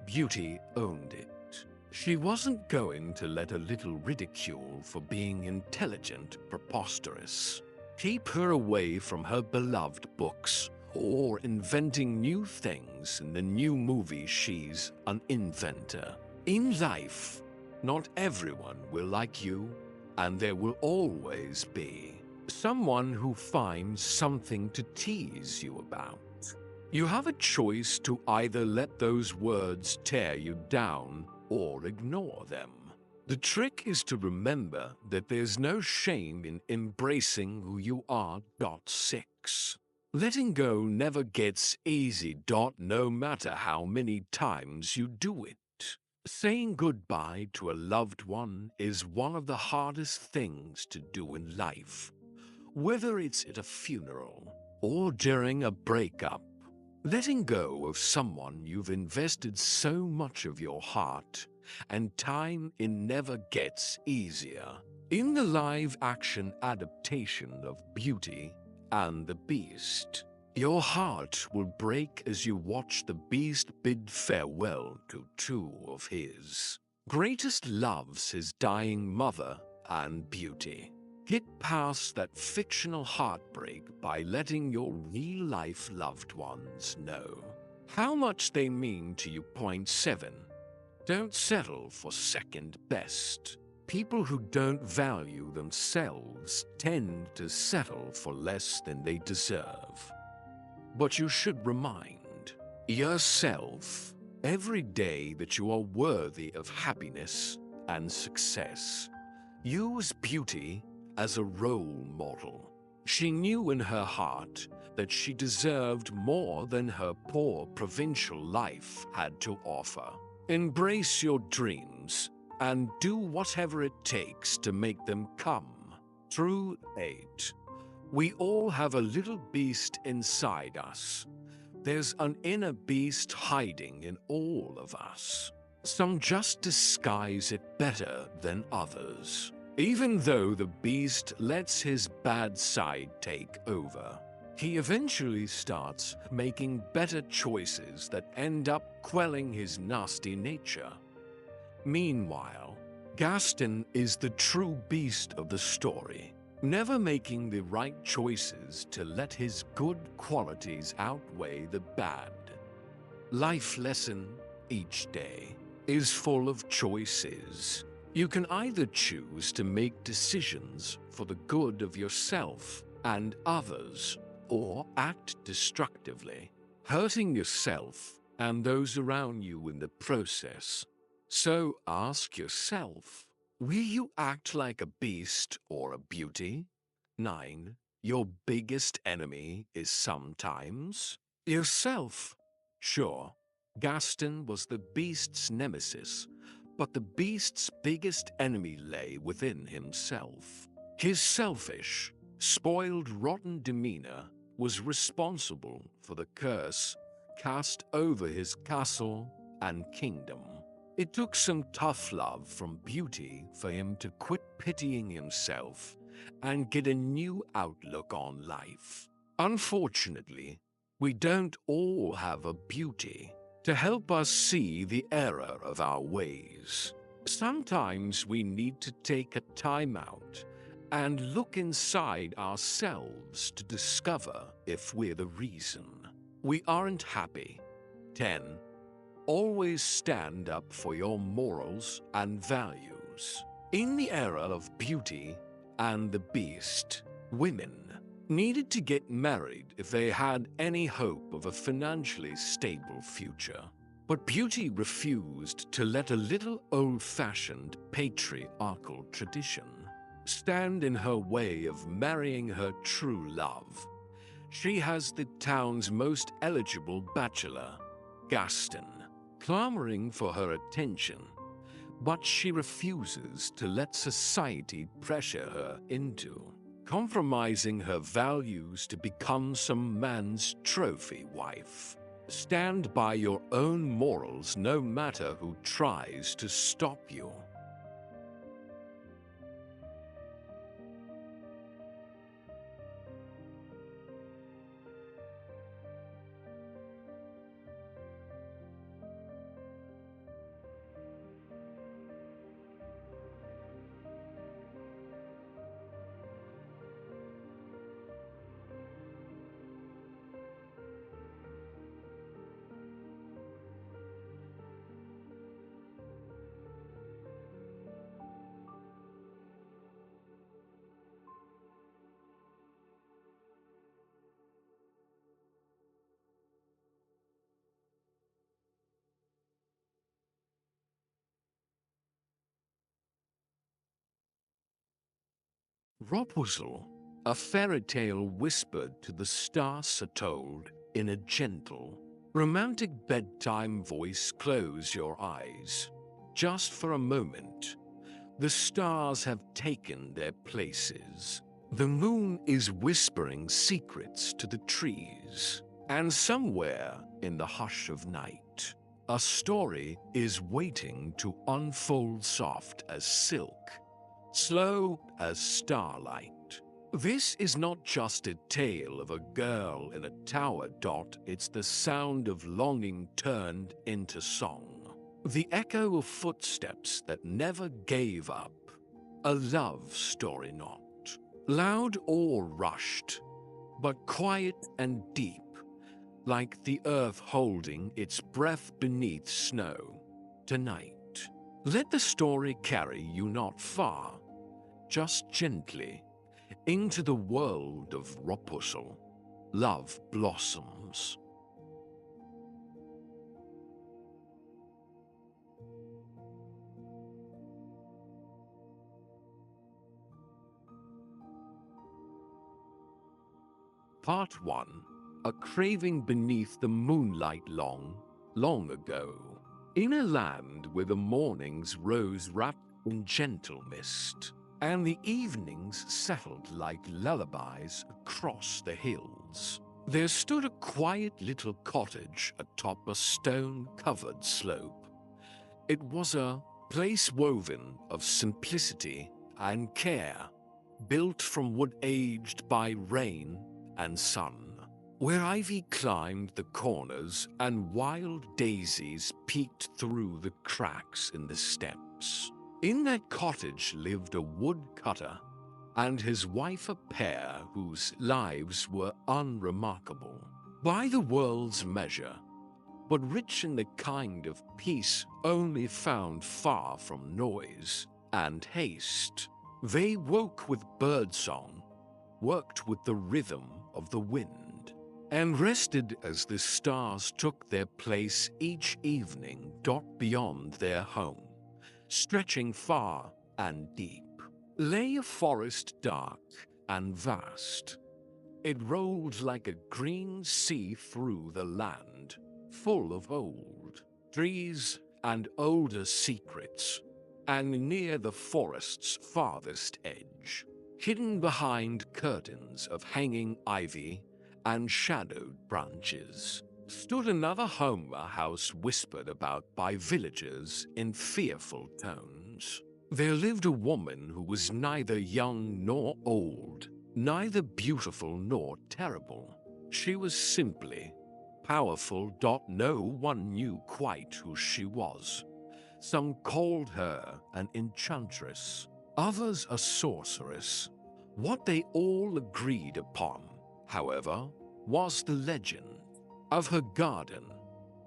Beauty owned it. She wasn't going to let a little ridicule for being intelligent preposterous keep her away from her beloved books or inventing new things in the new movie. She's an inventor. In life, not everyone will like you, and there will always be someone who finds something to tease you about. You have a choice to either let those words tear you down or ignore them. The trick is to remember that there's no shame in embracing who you are. 6. Letting go never gets easy. No matter how many times you do it. Saying goodbye to a loved one is one of the hardest things to do in life. Whether it's at a funeral or during a breakup, letting go of someone you've invested so much of your heart and time in never gets easier. In the live-action adaptation of Beauty and the Beast, your heart will break as you watch the Beast bid farewell to two of his greatest loves, his dying mother and Beauty. Get past that fictional heartbreak by letting your real-life loved ones know how much they mean to you. 7. Don't settle for second best. People who don't value themselves tend to settle for less than they deserve. But you should remind yourself every day that you are worthy of happiness and success. Use Beauty as a role model. She knew in her heart that she deserved more than her poor provincial life had to offer. Embrace your dreams and do whatever it takes to make them come true. 8. We all have a little beast inside us. There's an inner beast hiding in all of us. Some just disguise it better than others, even though the beast lets his bad side take over. He eventually starts making better choices that end up quelling his nasty nature. Meanwhile, Gaston is the true beast of the story, never making the right choices to let his good qualities outweigh the bad. Life lesson: each day is full of choices. You can either choose to make decisions for the good of yourself and others, or act destructively, hurting yourself and those around you in the process. So ask yourself, will you act like a beast or a beauty? 9. Your biggest enemy is sometimes yourself. Sure, Gaston was the beast's nemesis, but the beast's biggest enemy lay within himself. His selfish, spoiled, rotten demeanor was responsible for the curse cast over his castle and kingdom. It took some tough love from Beauty for him to quit pitying himself and get a new outlook on life. Unfortunately, we don't all have a Beauty to help us see the error of our ways. Sometimes we need to take a time out and look inside ourselves to discover if we're the reason we aren't happy. 10. Always stand up for your morals and values. In the era of Beauty and the Beast, women needed to get married if they had any hope of a financially stable future. But Beauty refused to let a little old-fashioned patriarchal tradition stand in her way of marrying her true love. She has the town's most eligible bachelor, Gaston, clamoring for her attention, but she refuses to let society pressure her into compromising her values to become some man's trophy wife. Stand by your own morals no matter who tries to stop you. Rapunzel, a fairy tale whispered to the stars, are told in a gentle, romantic bedtime voice. Close your eyes. Just for a moment, the stars have taken their places. The moon is whispering secrets to the trees, and somewhere in the hush of night, a story is waiting to unfold, soft as silk, slow as starlight. This is not just a tale of a girl in a tower. It's the sound of longing turned into song, the echo of footsteps that never gave up. A love story, not loud or rushed, but quiet and deep, like the earth holding its breath beneath snow. Tonight, let the story carry you not far, just gently, into the world of Rapunzel. Love blossoms. Part 1. A craving beneath the moonlight. Long ago, in a land where the mornings rose wrapped in gentle mist, and the evenings settled like lullabies across the hills, there stood a quiet little cottage atop a stone-covered slope. It was a place woven of simplicity and care, built from wood aged by rain and sun, where ivy climbed the corners and wild daisies peeked through the cracks in the steps. In that cottage lived a woodcutter and his wife, a pair whose lives were unremarkable by the world's measure, but rich in the kind of peace only found far from noise and haste. They woke with birdsong, worked with the rhythm of the wind, and rested as the stars took their place each evening beyond their home, stretching far and deep. Lay a forest dark and vast. It rolled like a green sea through the land, full of old trees and older secrets, and near the forest's farthest edge, hidden behind curtains of hanging ivy and shadowed branches, stood another house whispered about by villagers in fearful tones. There lived a woman who was neither young nor old, neither beautiful nor terrible. She was simply powerful. No one knew quite who she was. Some called her an enchantress, others a sorceress. What they all agreed upon, however, was the legend of her garden.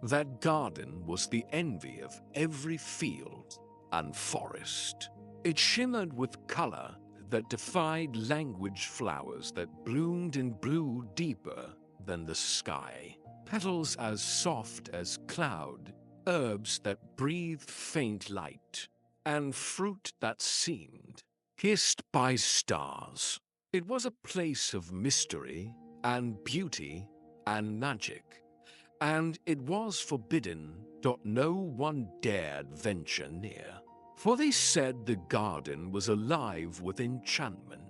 That garden was the envy of every field and forest. It shimmered with color that defied language, flowers that bloomed in blue deeper than the sky, petals as soft as cloud, herbs that breathed faint light, and fruit that seemed kissed by stars. It was a place of mystery and beauty and magic, and it was forbidden. No one dared venture near, for they said the garden was alive with enchantment,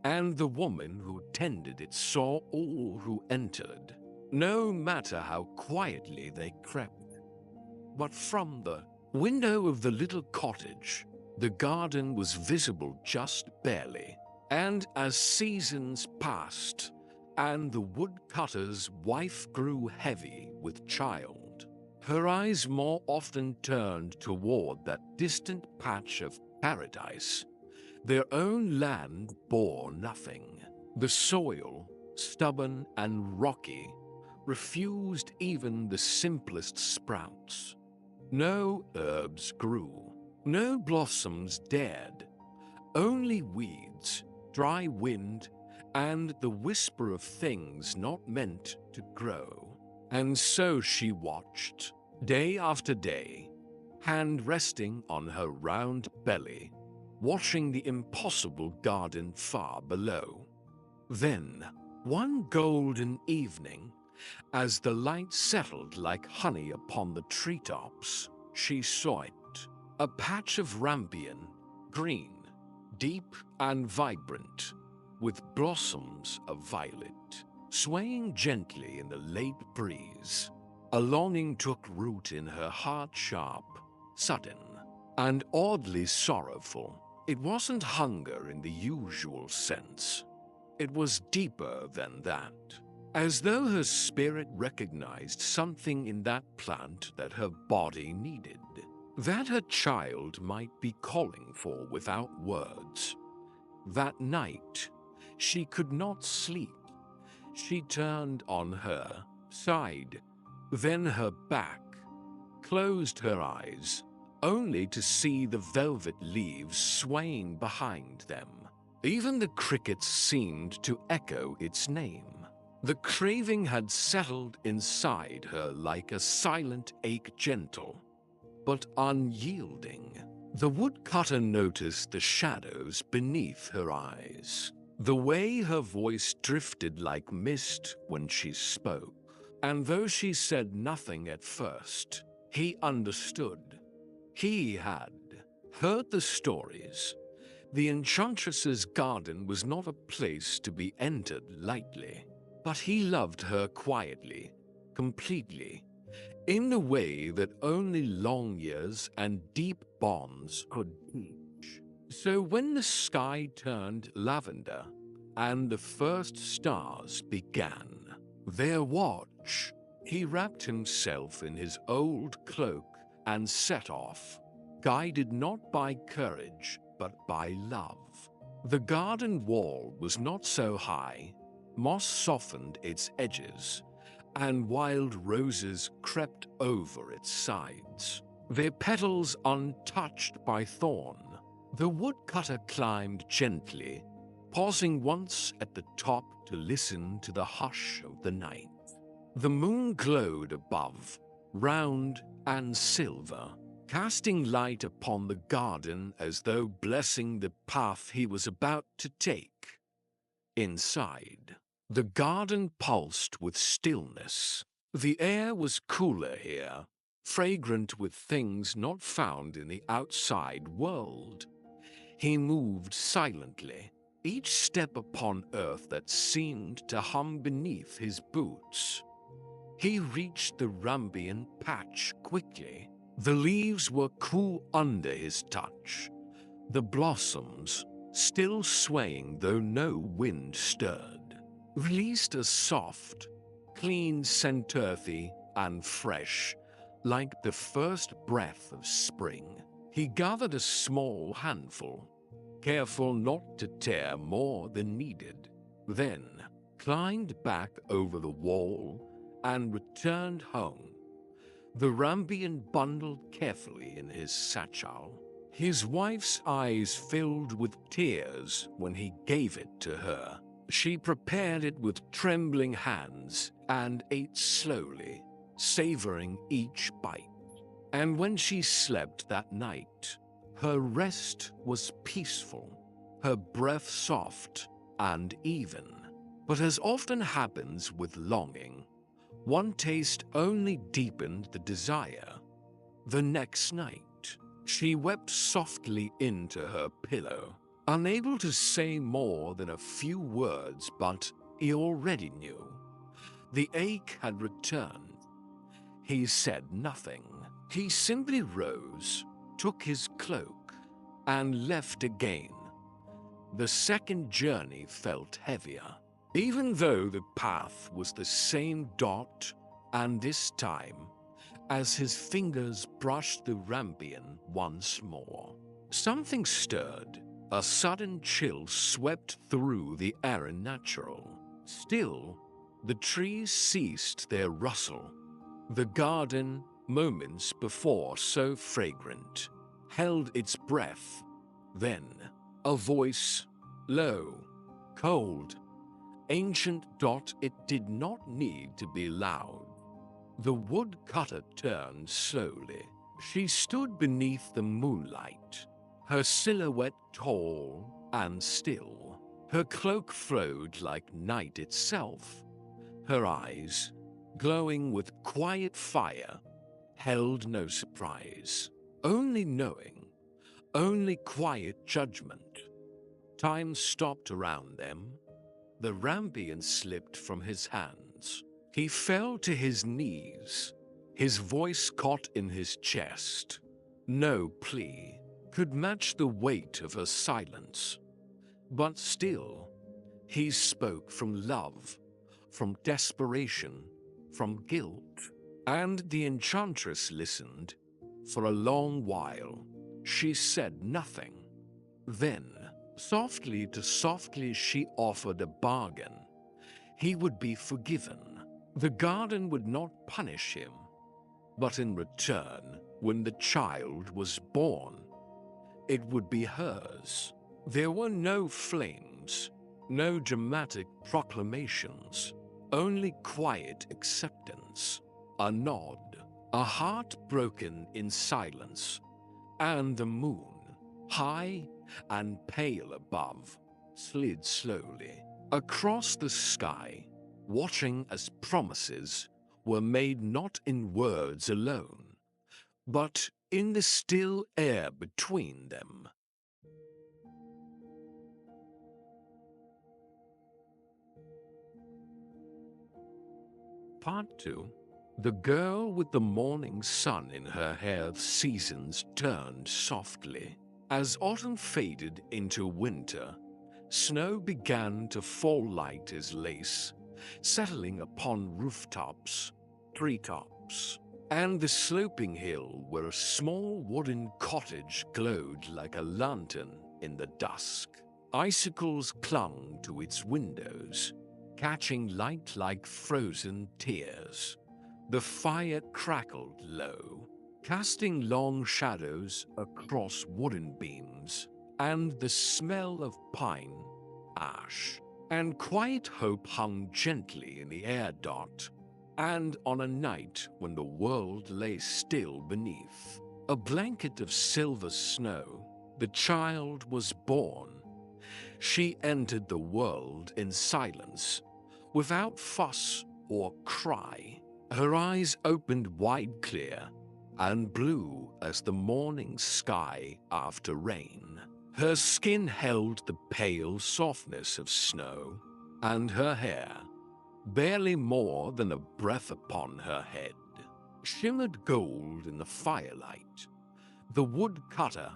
and the woman who tended it saw all who entered, no matter how quietly they crept. But from the window of the little cottage, the garden was visible just barely, and as seasons passed, and the woodcutter's wife grew heavy with child, her eyes more often turned toward that distant patch of paradise. Their own land bore nothing. The soil, stubborn and rocky, refused even the simplest sprouts. No herbs grew, no blossoms dared, only weeds, dry wind, and the whisper of things not meant to grow. And so she watched, day after day, hand resting on her round belly, watching the impossible garden far below. Then, one golden evening, as the light settled like honey upon the treetops, she saw it, a patch of rampion, green, deep and vibrant, with blossoms of violet, swaying gently in the late breeze. A longing took root in her heart, sharp, sudden, and oddly sorrowful. It wasn't hunger in the usual sense. It was deeper than that, as though her spirit recognized something in that plant that her body needed, that her child might be calling for without words. That night, she could not sleep. She turned on her side, then her back, closed her eyes, only to see the velvet leaves swaying behind them. Even the crickets seemed to echo its name. The craving had settled inside her like a silent ache, gentle but unyielding. The woodcutter noticed the shadows beneath her eyes, the way her voice drifted like mist when she spoke. And though she said nothing at first, he understood. He had heard the stories. The enchantress's garden was not a place to be entered lightly, but he loved her quietly, completely, in the way that only long years and deep bonds could teach. So when the sky turned lavender and the first stars began their watch, he wrapped himself in his old cloak and set off, guided not by courage but by love. The garden wall was not so high, moss softened its edges, and wild roses crept over its sides, their petals untouched by thorn. The woodcutter climbed gently, pausing once at the top to listen to the hush of the night. The moon glowed above, round and silver, casting light upon the garden as though blessing the path he was about to take. Inside, the garden pulsed with stillness. The air was cooler here, fragrant with things not found in the outside world. He moved silently, each step upon earth that seemed to hum beneath his boots. He reached the Rambian patch quickly. The leaves were cool under his touch, the blossoms, still swaying though no wind stirred, released a soft, clean scent, earthy and fresh, like the first breath of spring. He gathered a small handful, careful not to tear more than needed, then climbed back over the wall and returned home, the Rambian bundled carefully in his satchel. His wife's eyes filled with tears when he gave it to her. She prepared it with trembling hands and ate slowly, savoring each bite. And when she slept that night, her rest was peaceful, her breath soft and even. But as often happens with longing, one taste only deepened the desire. The next night, she wept softly into her pillow, unable to say more than a few words, but he already knew. The ache had returned. He said nothing. He simply rose, took his cloak, and left again. The second journey felt heavier, even though the path was the same dot, and this time, as his fingers brushed the Rambian once more, something stirred. A sudden chill swept through the arid natural. Still, the trees ceased their rustle. The garden, moments before so fragrant, held its breath. Then, a voice, low, cold, ancient. It did not need to be loud. The woodcutter turned slowly. She stood beneath the moonlight, her silhouette tall and still. Her cloak flowed like night itself. Her eyes, glowing with quiet fire, held no surprise, only knowing, only quiet judgment. Time stopped around them. The Rambian slipped from his hands. He fell to his knees, his voice caught in his chest. No plea could match the weight of her silence. But still, he spoke from love, from desperation, from guilt. And the enchantress listened. For a long while, she said nothing. Then, softly to softly, she offered a bargain. He would be forgiven. The garden would not punish him. But in return, when the child was born, it would be hers. There were no flames, no dramatic proclamations, only quiet acceptance, a nod, a heart broken in silence, and the moon, high and pale above, slid slowly across the sky, watching as promises were made not in words alone, but in the still air between them. Part 2. The girl with the morning sun in her hair. Seasons turned softly. As autumn faded into winter, snow began to fall light as lace, settling upon rooftops, treetops, and the sloping hill where a small wooden cottage glowed like a lantern in the dusk. Icicles clung to its windows, catching light like frozen tears. The fire crackled low, casting long shadows across wooden beams, and the smell of pine, ash, and quiet hope hung gently in the air. And on a night when the world lay still beneath a blanket of silver snow, the child was born. She entered the world in silence, without fuss or cry. Her eyes opened wide, clear, and blue as the morning sky after rain. Her skin held the pale softness of snow, and her hair, barely more than a breath upon her head, shimmered gold in the firelight. The woodcutter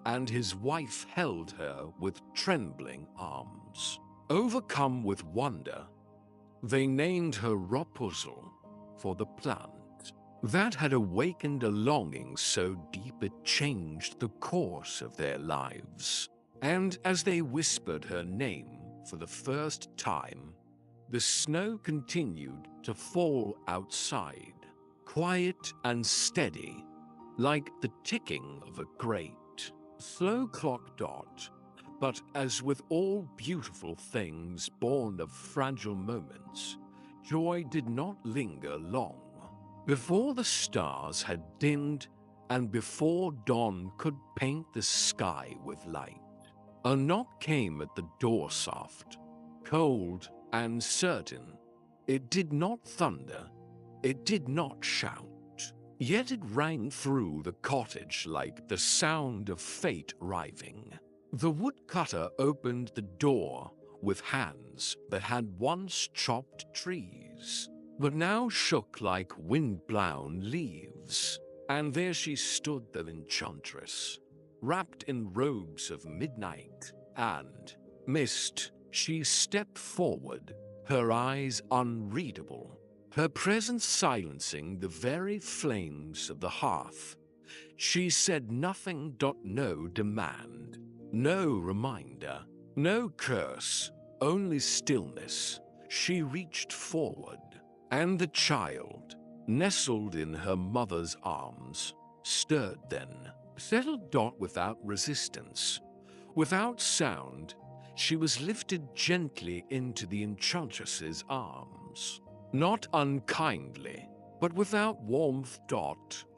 and his wife held her with trembling arms. Overcome with wonder, they named her Rapunzel, for the plant that had awakened a longing so deep it changed the course of their lives. And as they whispered her name for the first time, the snow continued to fall outside, quiet and steady, like the ticking of a great, slow clock. But as with all beautiful things born of fragile moments, joy did not linger long. Before the stars had dimmed and before dawn could paint the sky with light, a knock came at the door, soft, cold, and certain. It did not thunder, it did not shout, yet it rang through the cottage like the sound of fate arriving. The woodcutter opened the door with hands that had once chopped trees, but now shook like wind-blown leaves. And there she stood, the enchantress, wrapped in robes of midnight and mist. She stepped forward, her eyes unreadable, her presence silencing the very flames of the hearth. She said nothing. No demand, no reminder, no curse, only stillness. She reached forward, and the child, nestled in her mother's arms, stirred then, settled. Without resistance, without sound, she was lifted gently into the enchantress's arms. Not unkindly, but without warmth.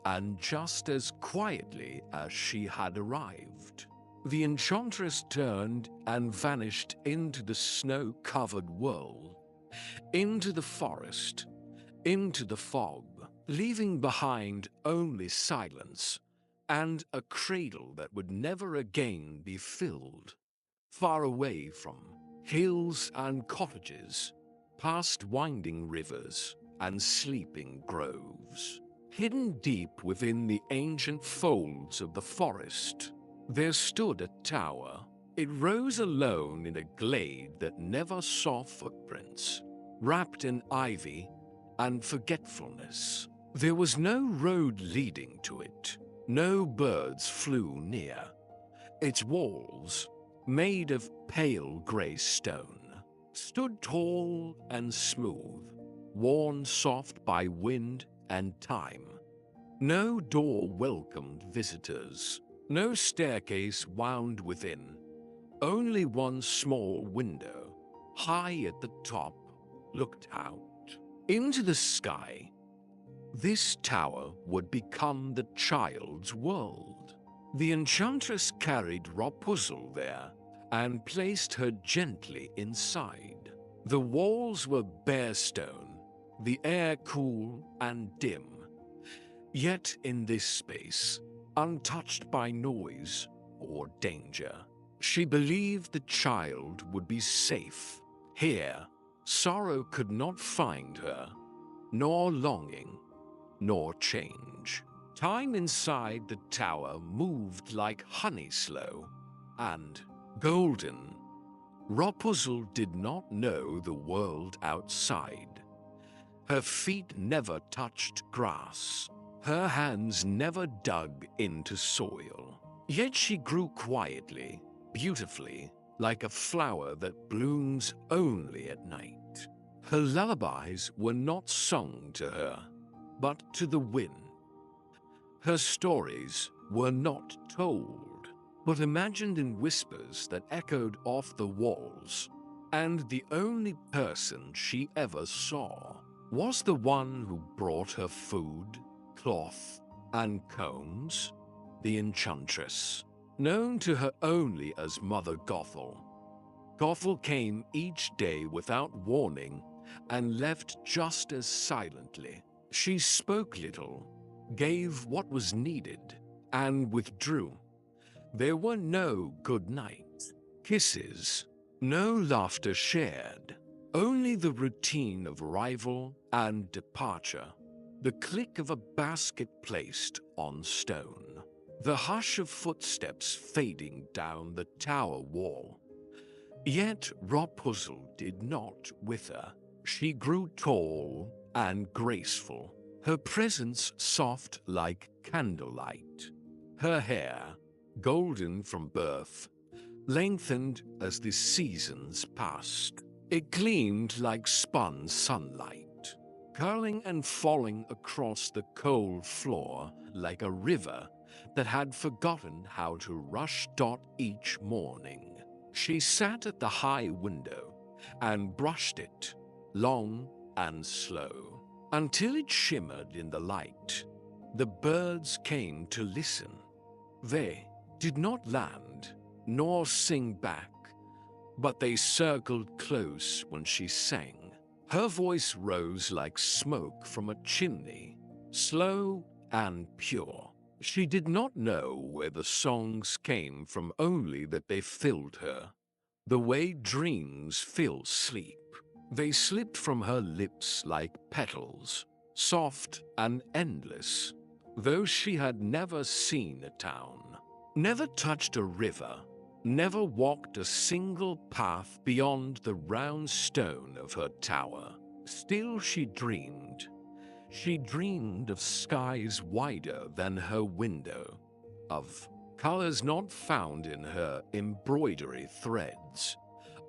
And just as quietly as she had arrived, the enchantress turned and vanished into the snow-covered world, into the forest, into the fog, leaving behind only silence and a cradle that would never again be filled. Far away from hills and cottages, past winding rivers and sleeping groves, hidden deep within the ancient folds of the forest, there stood a tower. It rose alone in a glade that never saw footprints, wrapped in ivy and forgetfulness. There was no road leading to it, no birds flew near. Its walls, made of pale gray stone, stood tall and smooth, worn soft by wind and time. No door welcomed visitors, no staircase wound within, only one small window, high at the top, looked out into the sky. This tower would become the child's world. The enchantress carried Rapunzel there and placed her gently inside. The walls were bare stone, the air cool and dim. Yet in this space, untouched by noise or danger, she believed the child would be safe. Here, sorrow could not find her, nor longing, nor change. Time inside the tower moved like honey slow and golden. Rapunzel did not know the world outside. Her feet never touched grass. Her hands never dug into soil. Yet she grew quietly, beautifully, like a flower that blooms only at night. Her lullabies were not sung to her, but to the wind. Her stories were not told, but imagined in whispers that echoed off the walls, and the only person she ever saw was the one who brought her food, cloth, and combs, the enchantress, known to her only as Mother Gothel. Gothel came each day without warning and left just as silently. She spoke little, gave what was needed, and withdrew. There were no good nights, kisses, no laughter shared, only the routine of arrival and departure, the click of a basket placed on stone, the hush of footsteps fading down the tower wall. Yet Rapunzel did not wither. She grew tall and graceful, her presence soft like candlelight. Her hair, golden from birth, lengthened as the seasons passed. It gleamed like spun sunlight, curling and falling across the cold floor like a river that had forgotten how to rush each morning. She sat at the high window and brushed it, long and slow, until it shimmered in the light. The birds came to listen. They did not land, nor sing back, but they circled close when she sang. Her voice rose like smoke from a chimney, slow and pure. She did not know where the songs came from, only that they filled her. The way dreams fill sleep. They slipped from her lips like petals, soft and endless, though she had never seen a town, never touched a river, never walked a single path beyond the round stone of her tower. Still she dreamed. She dreamed of skies wider than her window, of colors not found in her embroidery threads,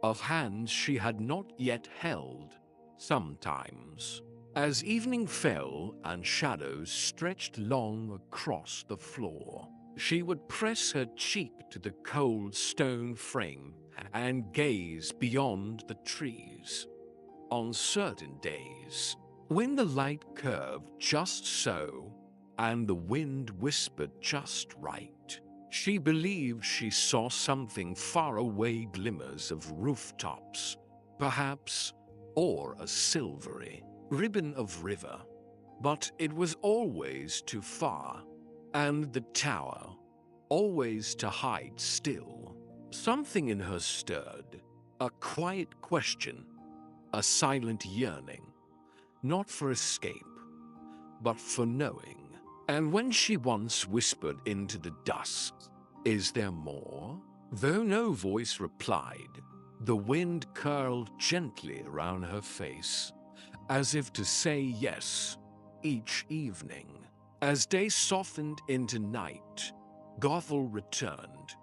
of hands she had not yet held. Sometimes, as evening fell and shadows stretched long across the floor, she would press her cheek to the cold stone frame and gaze beyond the trees. On certain days, when the light curved just so and the wind whispered just right, she believed she saw something far away, glimmers of rooftops, perhaps, or a silvery ribbon of river. But it was always too far, and the tower always to hide still. Something in her stirred, a quiet question, a silent yearning, not for escape, but for knowing. And when she once whispered into the dusk, "Is there more?" Though no voice replied, the wind curled gently around her face, as if to say yes. Each evening, as day softened into night, Gothel returned.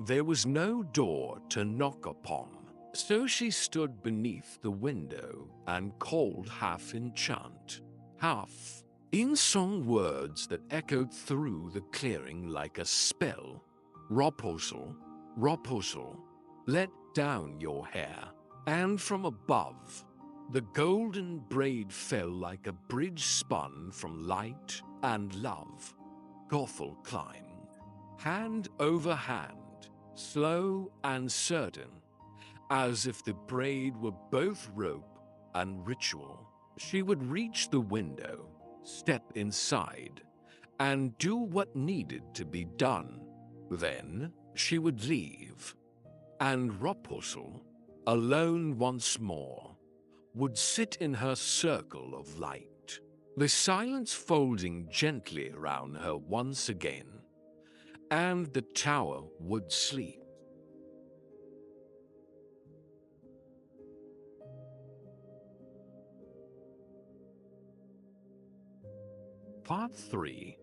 There was no door to knock upon, so she stood beneath the window and called, half in chant, half in song, words that echoed through the clearing like a spell. "Rapunzel, Rapunzel, let down your hair." And from above, the golden braid fell like a bridge spun from light and love. Gothel climbed, hand over hand, slow and certain, as if the braid were both rope and ritual. She would reach the window, step inside, and do what needed to be done. Then she would leave, and Rapunzel, alone once more, would sit in her circle of light, the silence folding gently around her once again, and the tower would sleep. Part 3.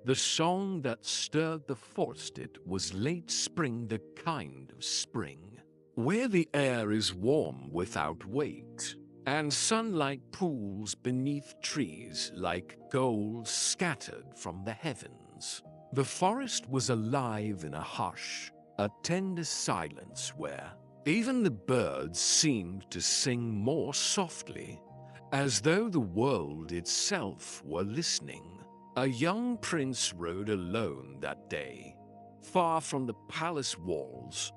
The song that stirred the forested was late spring, the kind of spring where the air is warm without weight, and sunlight pools beneath trees like gold scattered from the heavens. The forest was alive in a hush, a tender silence where even the birds seemed to sing more softly, as though the world itself were listening. A young prince rode alone that day, far from the palace walls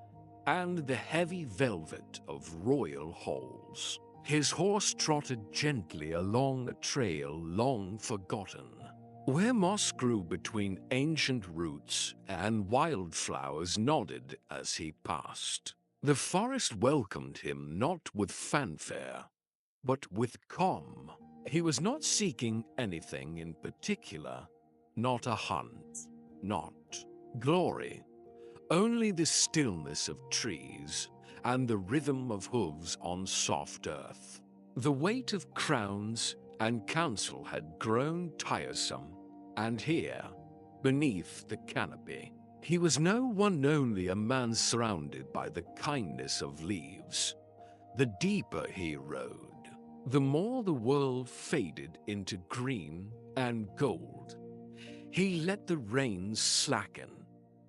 and the heavy velvet of royal halls. His horse trotted gently along a trail long forgotten, where moss grew between ancient roots and wildflowers nodded as he passed. The forest welcomed him not with fanfare, but with calm. He was not seeking anything in particular, not a hunt, not glory, only the stillness of trees and the rhythm of hooves on soft earth. The weight of crowns and counsel had grown tiresome, and here, beneath the canopy, he was no one, only a man surrounded by the kindness of leaves. The deeper he rode, the more the world faded into green and gold. He let the reins slacken,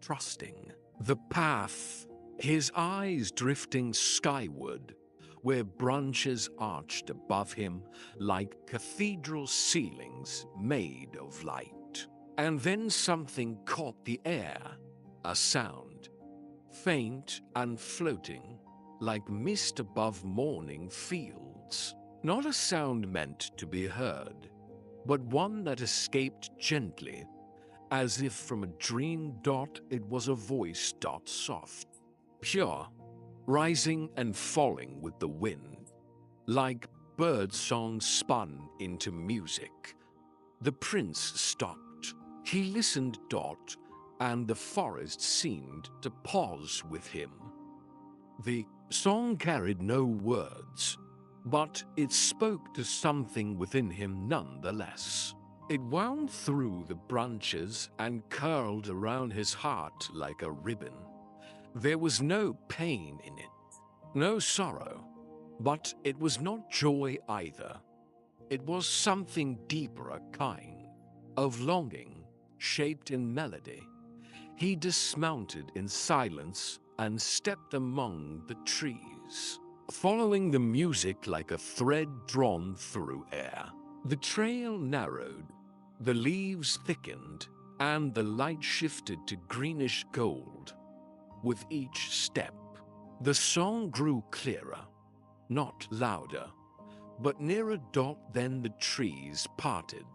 trusting the path, his eyes drifting skyward, where branches arched above him like cathedral ceilings made of light. And then something caught the air, a sound, faint and floating, like mist above morning fields. Not a sound meant to be heard, but one that escaped gently, as if from a dream. It was a voice, soft, pure, rising and falling with the wind, like birdsong spun into music. The prince stopped. He listened, and the forest seemed to pause with him. The song carried no words, but it spoke to something within him nonetheless. It wound through the branches and curled around his heart like a ribbon. There was no pain in it, no sorrow, but it was not joy either. It was something deeper, a kind of longing shaped in melody. He dismounted in silence and stepped among the trees, following the music like a thread drawn through air. The trail narrowed, the leaves thickened, and the light shifted to greenish gold. With each step, the song grew clearer, not louder, but nearer. Then the trees parted.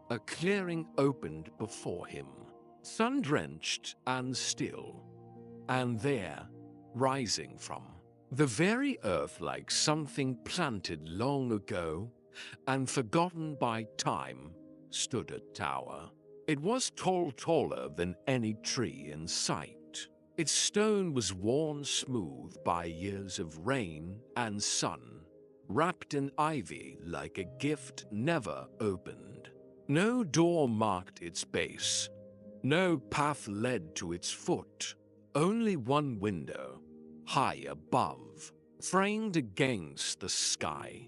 A clearing opened before him, sun-drenched and still. And there, rising from the very earth like something planted long ago and forgotten by time, stood a tower. It was taller than any tree in sight. Its stone was worn smooth by years of rain and sun, wrapped in ivy like a gift never opened. No door marked its base, no path led to its foot, only one window, high above, framed against the sky.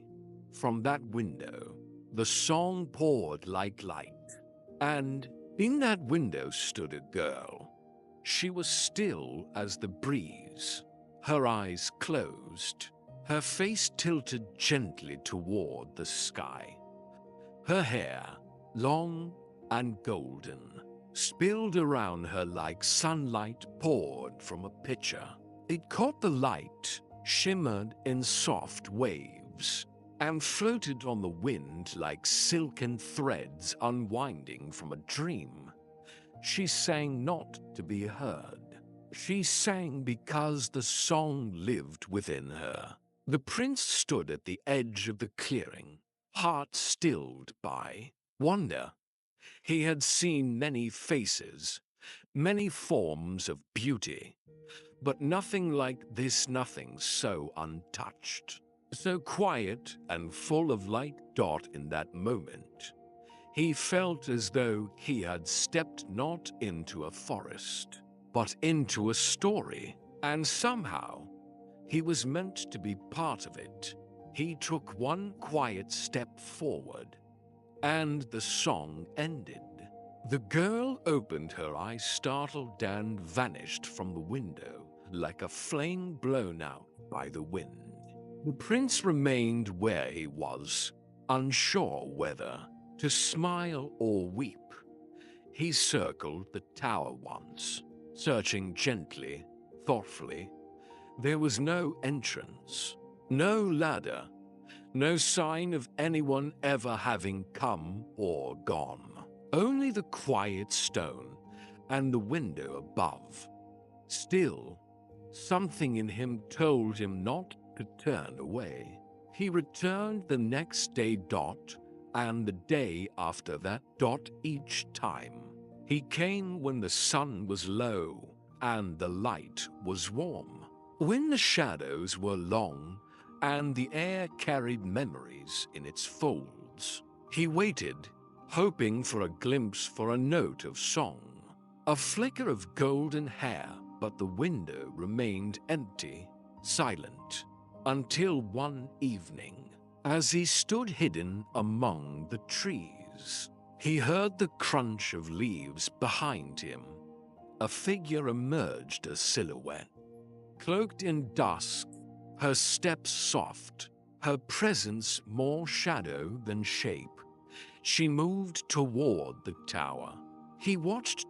From that window, the song poured like light, and in that window stood a girl. She was still as the breeze, her eyes closed, her face tilted gently toward the sky. Her hair, long and golden, spilled around her like sunlight poured from a pitcher. It caught the light, shimmered in soft waves, and floated on the wind like silken threads unwinding from a dream. She sang not to be heard. She sang because the song lived within her. The prince stood at the edge of the clearing, heart stilled by wonder. He had seen many faces, many forms of beauty, but nothing like this, nothing so untouched, so quiet and full of light. In that moment, he felt as though he had stepped not into a forest, but into a story, and somehow he was meant to be part of it. He took one quiet step forward, and the song ended. The girl opened her eyes startled and vanished from the window like a flame blown out by the wind. The prince remained where he was, unsure whether to smile or weep. He circled the tower once, searching gently, thoughtfully. There was no entrance, no ladder, no sign of anyone ever having come or gone. Only the quiet stone and the window above. Still, something in him told him not to turn away. He returned the next day, and the day after that, each time. He came when the sun was low and the light was warm, when the shadows were long and the air carried memories in its folds. He waited, hoping for a glimpse, for a note of song, a flicker of golden hair, but the window remained empty, silent, until one evening, as he stood hidden among the trees, he heard the crunch of leaves behind him. A figure emerged, a silhouette, cloaked in dusk, her steps soft, her presence more shadow than shape. She moved toward the tower. He watched,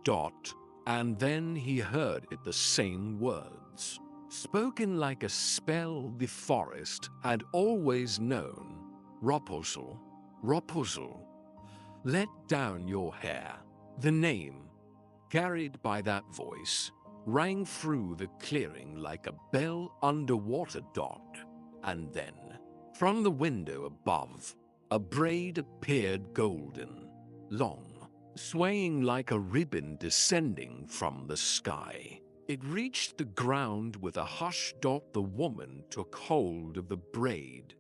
and then he heard it, the same words, spoken like a spell the forest had always known. Rapunzel, Rapunzel, let down your hair. The name, carried by that voice, rang through the clearing like a bell underwater. And then, from the window above, a braid appeared, golden, long, swaying like a ribbon descending from the sky. It reached the ground with a hush. The woman took hold of the braid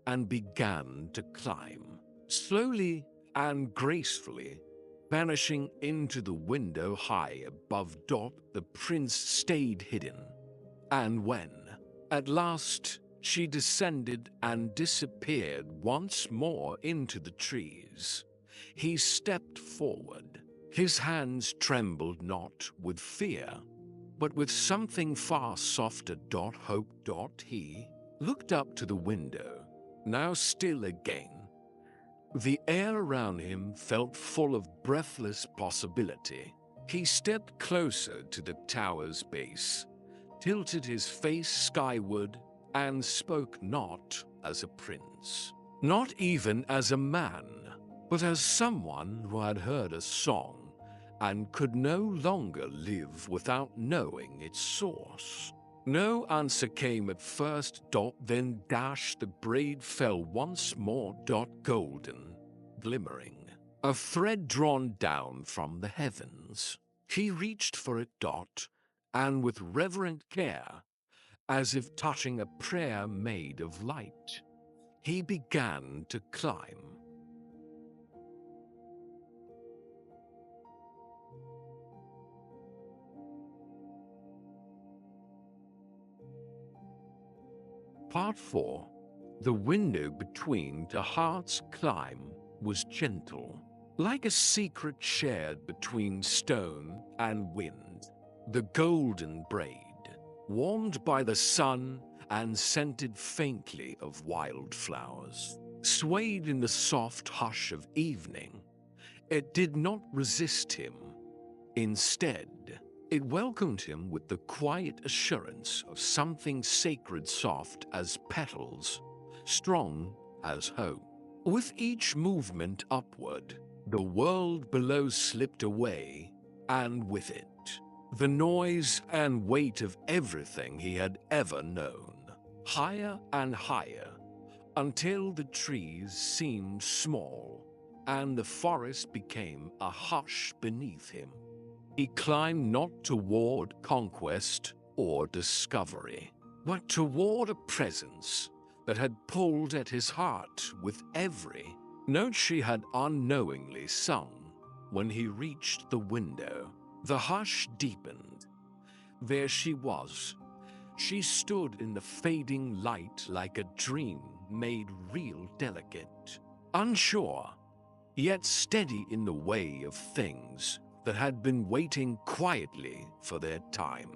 and began to climb, slowly and gracefully, vanishing into the window high above. The prince stayed hidden, and when, at last, she descended and disappeared once more into the trees, he stepped forward. His hands trembled not with fear, but with something far softer. Hope. He looked up to the window, now still again. The air around him felt full of breathless possibility. He stepped closer to the tower's base, tilted his face skyward, and spoke not as a prince, not even as a man, but as someone who had heard a song and could no longer live without knowing its source. No answer came at first. Then the braid fell once more. Golden, glimmering, a thread drawn down from the heavens. He reached for it. And with reverent care, as if touching a prayer made of light, he began to climb. Part 4. The window between the heart's climb was gentle, like a secret shared between stone and wind. The golden braid, warmed by the sun and scented faintly of wildflowers, swayed in the soft hush of evening. It did not resist him. Instead, it welcomed him with the quiet assurance of something sacred, soft as petals, strong as hope. With each movement upward, the world below slipped away, and with it, the noise and weight of everything he had ever known, higher and higher, until the trees seemed small, and the forest became a hush beneath him. He climbed not toward conquest or discovery, but toward a presence that had pulled at his heart with every note she had unknowingly sung. When he reached the window, the hush deepened. There she was. She stood in the fading light like a dream made real, delicate, unsure, yet steady in the way of things that had been waiting quietly for their time.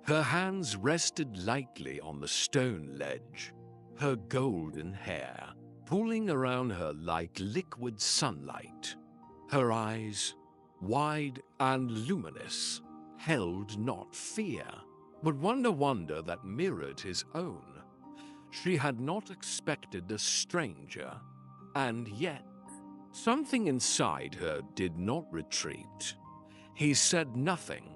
Her hands rested lightly on the stone ledge, her golden hair pooling around her like liquid sunlight. Her eyes, wide and luminous, held not fear, but wonder that mirrored his own. She had not expected a stranger, and yet something inside her did not retreat. He said nothing,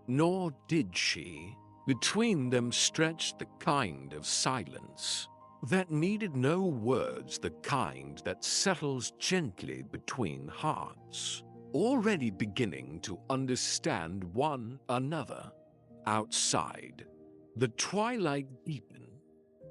nor did she. Between them stretched the kind of silence that needed no words, the kind that settles gently between hearts, already beginning to understand one another. Outside, the twilight deepened,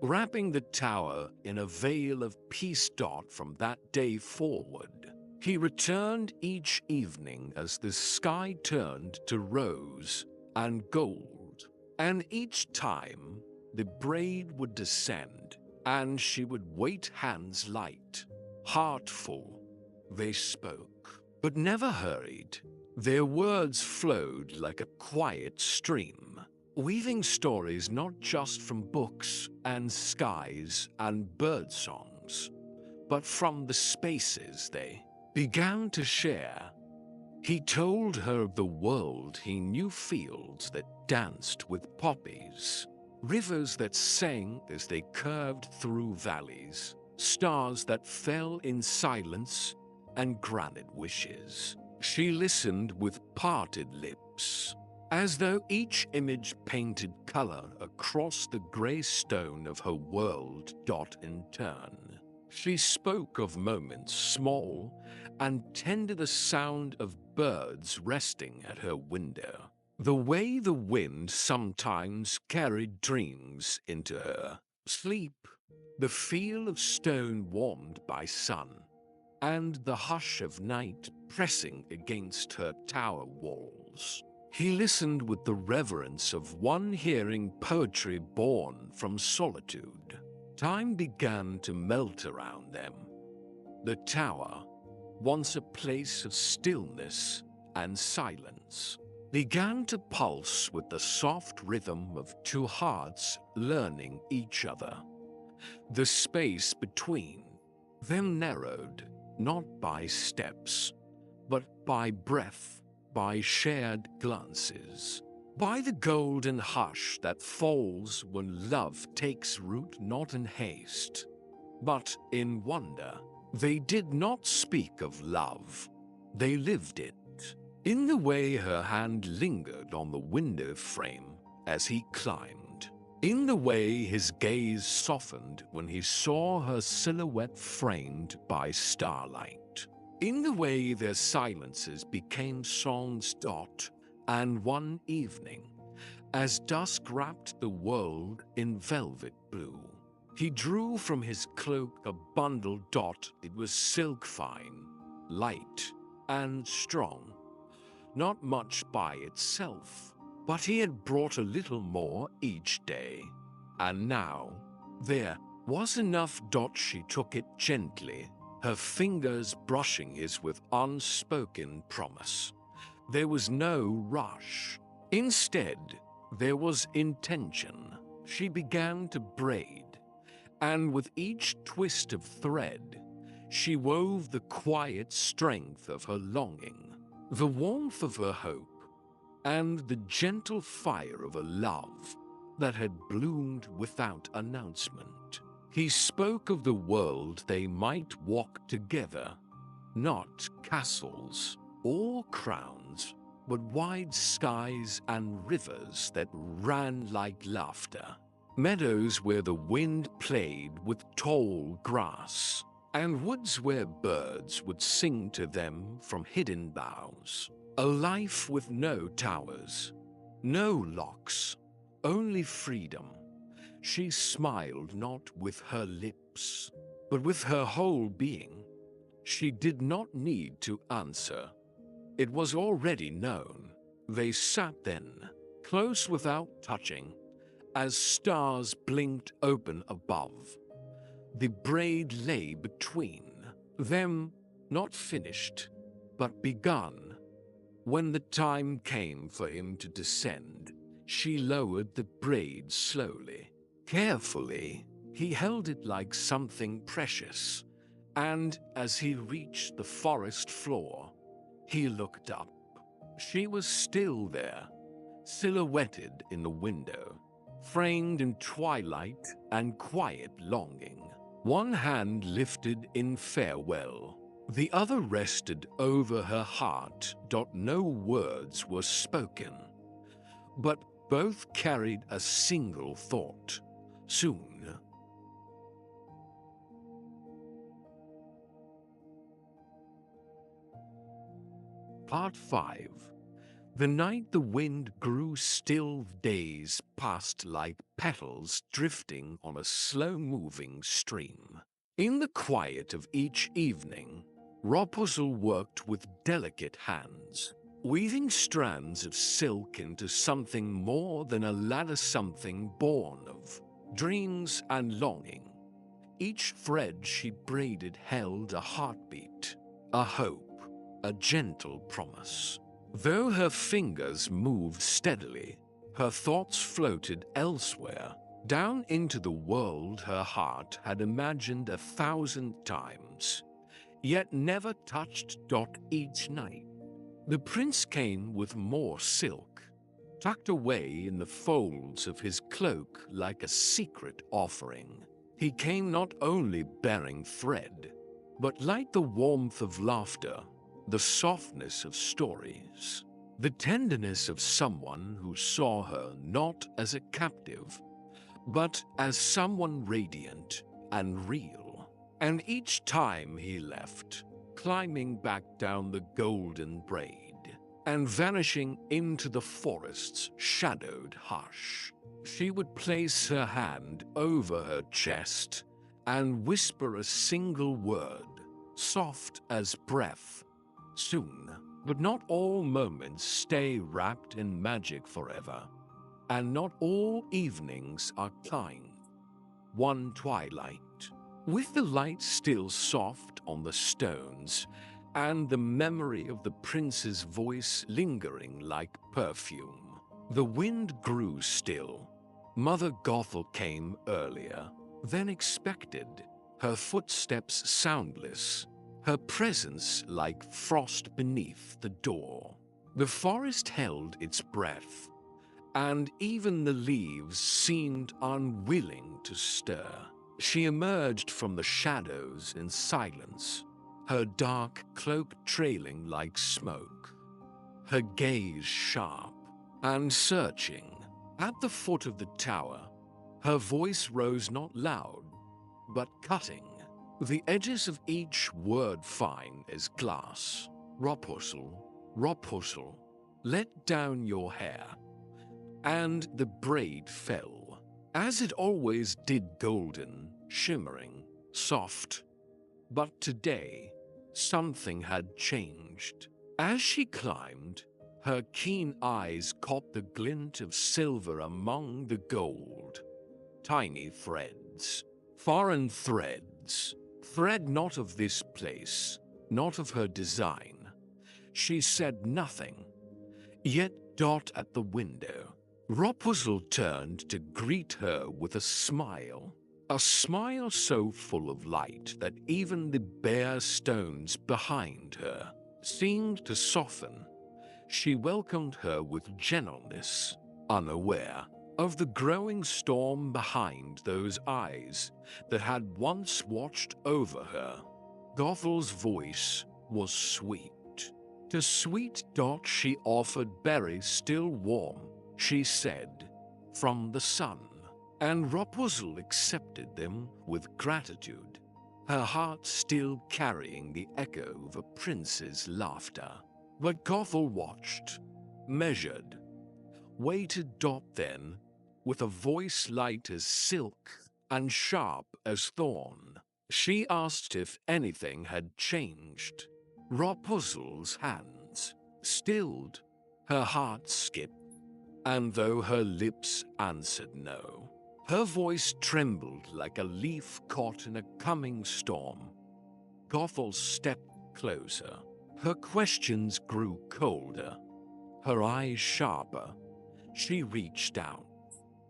wrapping the tower in a veil of peace. From that day forward, he returned each evening as the sky turned to rose and gold, and each time the braid would descend, and she would wait, hands light, heart full. They spoke, but never hurried. Their words flowed like a quiet stream, weaving stories not just from books and skies and bird songs, but from the spaces they began to share. He told her of the world he knew, fields that danced with poppies, rivers that sang as they curved through valleys, stars that fell in silence, and granted wishes. She listened with parted lips, as though each image painted color across the gray stone of her world. In turn, she spoke of moments small and tender, the sound of birds resting at her window, the way the wind sometimes carried dreams into her sleep, the feel of stone warmed by sun, and the hush of night pressing against her tower walls. He listened with the reverence of one hearing poetry born from solitude. Time began to melt around them. The tower, once a place of stillness and silence, began to pulse with the soft rhythm of two hearts learning each other. The space between them narrowed, not by steps, but by breath, by shared glances, by the golden hush that falls when love takes root, not in haste, but in wonder. They did not speak of love, they lived it, in the way her hand lingered on the window frame as he climbed, in the way his gaze softened when he saw her silhouette framed by starlight, in the way their silences became songs. And one evening, as dusk wrapped the world in velvet blue, he drew from his cloak a bundle. It was silk fine, light, and strong, not much by itself, but he had brought a little more each day. And now, there was enough. She took it gently, her fingers brushing his with unspoken promise. There was no rush. Instead, there was intention. She began to braid, and with each twist of thread, she wove the quiet strength of her longing, the warmth of her hope, and the gentle fire of a love that had bloomed without announcement. He spoke of the world they might walk together, not castles or crowns, but wide skies and rivers that ran like laughter, meadows where the wind played with tall grass, and woods where birds would sing to them from hidden boughs. A life with no towers, no locks, only freedom. She smiled not with her lips, but with her whole being. She did not need to answer. It was already known. They sat then, close without touching, as stars blinked open above. The braid lay between them, not finished, but begun. When the time came for him to descend, she lowered the braid slowly. Carefully, he held it like something precious, and as he reached the forest floor, he looked up. She was still there, silhouetted in the window, framed in twilight and quiet longing. One hand lifted in farewell, the other rested over her heart. No words were spoken, but both carried a single thought. Soon. Part 5. The night the wind grew still, days passed like petals drifting on a slow-moving stream. In the quiet of each evening, Rapunzel worked with delicate hands, weaving strands of silk into something more than a ladder, something born of dreams and longing. Each thread she braided held a heartbeat, a hope, a gentle promise. Though her fingers moved steadily, her thoughts floated elsewhere, down into the world her heart had imagined 1,000 times, yet never touched. Each night, the prince came with more silk, tucked away in the folds of his cloak like a secret offering. He came not only bearing thread, but like the warmth of laughter, the softness of stories, the tenderness of someone who saw her not as a captive, but as someone radiant and real. And each time he left, climbing back down the golden braid and vanishing into the forest's shadowed hush, she would place her hand over her chest and whisper a single word, soft as breath. Soon. But not all moments stay wrapped in magic forever, and not all evenings are kind. One twilight, with the light still soft on the stones, and the memory of the prince's voice lingering like perfume, the wind grew still. Mother Gothel came earlier than expected, her footsteps soundless, her presence like frost beneath the door. The forest held its breath, and even the leaves seemed unwilling to stir. She emerged from the shadows in silence, her dark cloak trailing like smoke, her gaze sharp and searching. At the foot of the tower, her voice rose not loud, but cutting, the edges of each word fine as glass. Rapunzel, Rapunzel, let down your hair. And the braid fell, as it always did, golden, shimmering, soft. But today, something had changed. As she climbed, her keen eyes caught the glint of silver among the gold. Tiny threads, foreign threads, thread not of this place, not of her design. She said nothing, yet at the window, Rapunzel turned to greet her with a smile so full of light that even the bare stones behind her seemed to soften. She welcomed her with gentleness, unaware of the growing storm behind those eyes that had once watched over her. Gothel's voice was sweet. To sweet. She offered berries still warm, she said, from the sun, and Rapunzel accepted them with gratitude, her heart still carrying the echo of a prince's laughter. But Gothel watched, measured, waited. Then, with a voice light as silk and sharp as thorn, she asked if anything had changed. Rapunzel's hands stilled, her heart skipped, and though her lips answered no, her voice trembled like a leaf caught in a coming storm. Gothel stepped closer. Her questions grew colder, her eyes sharper. She reached out,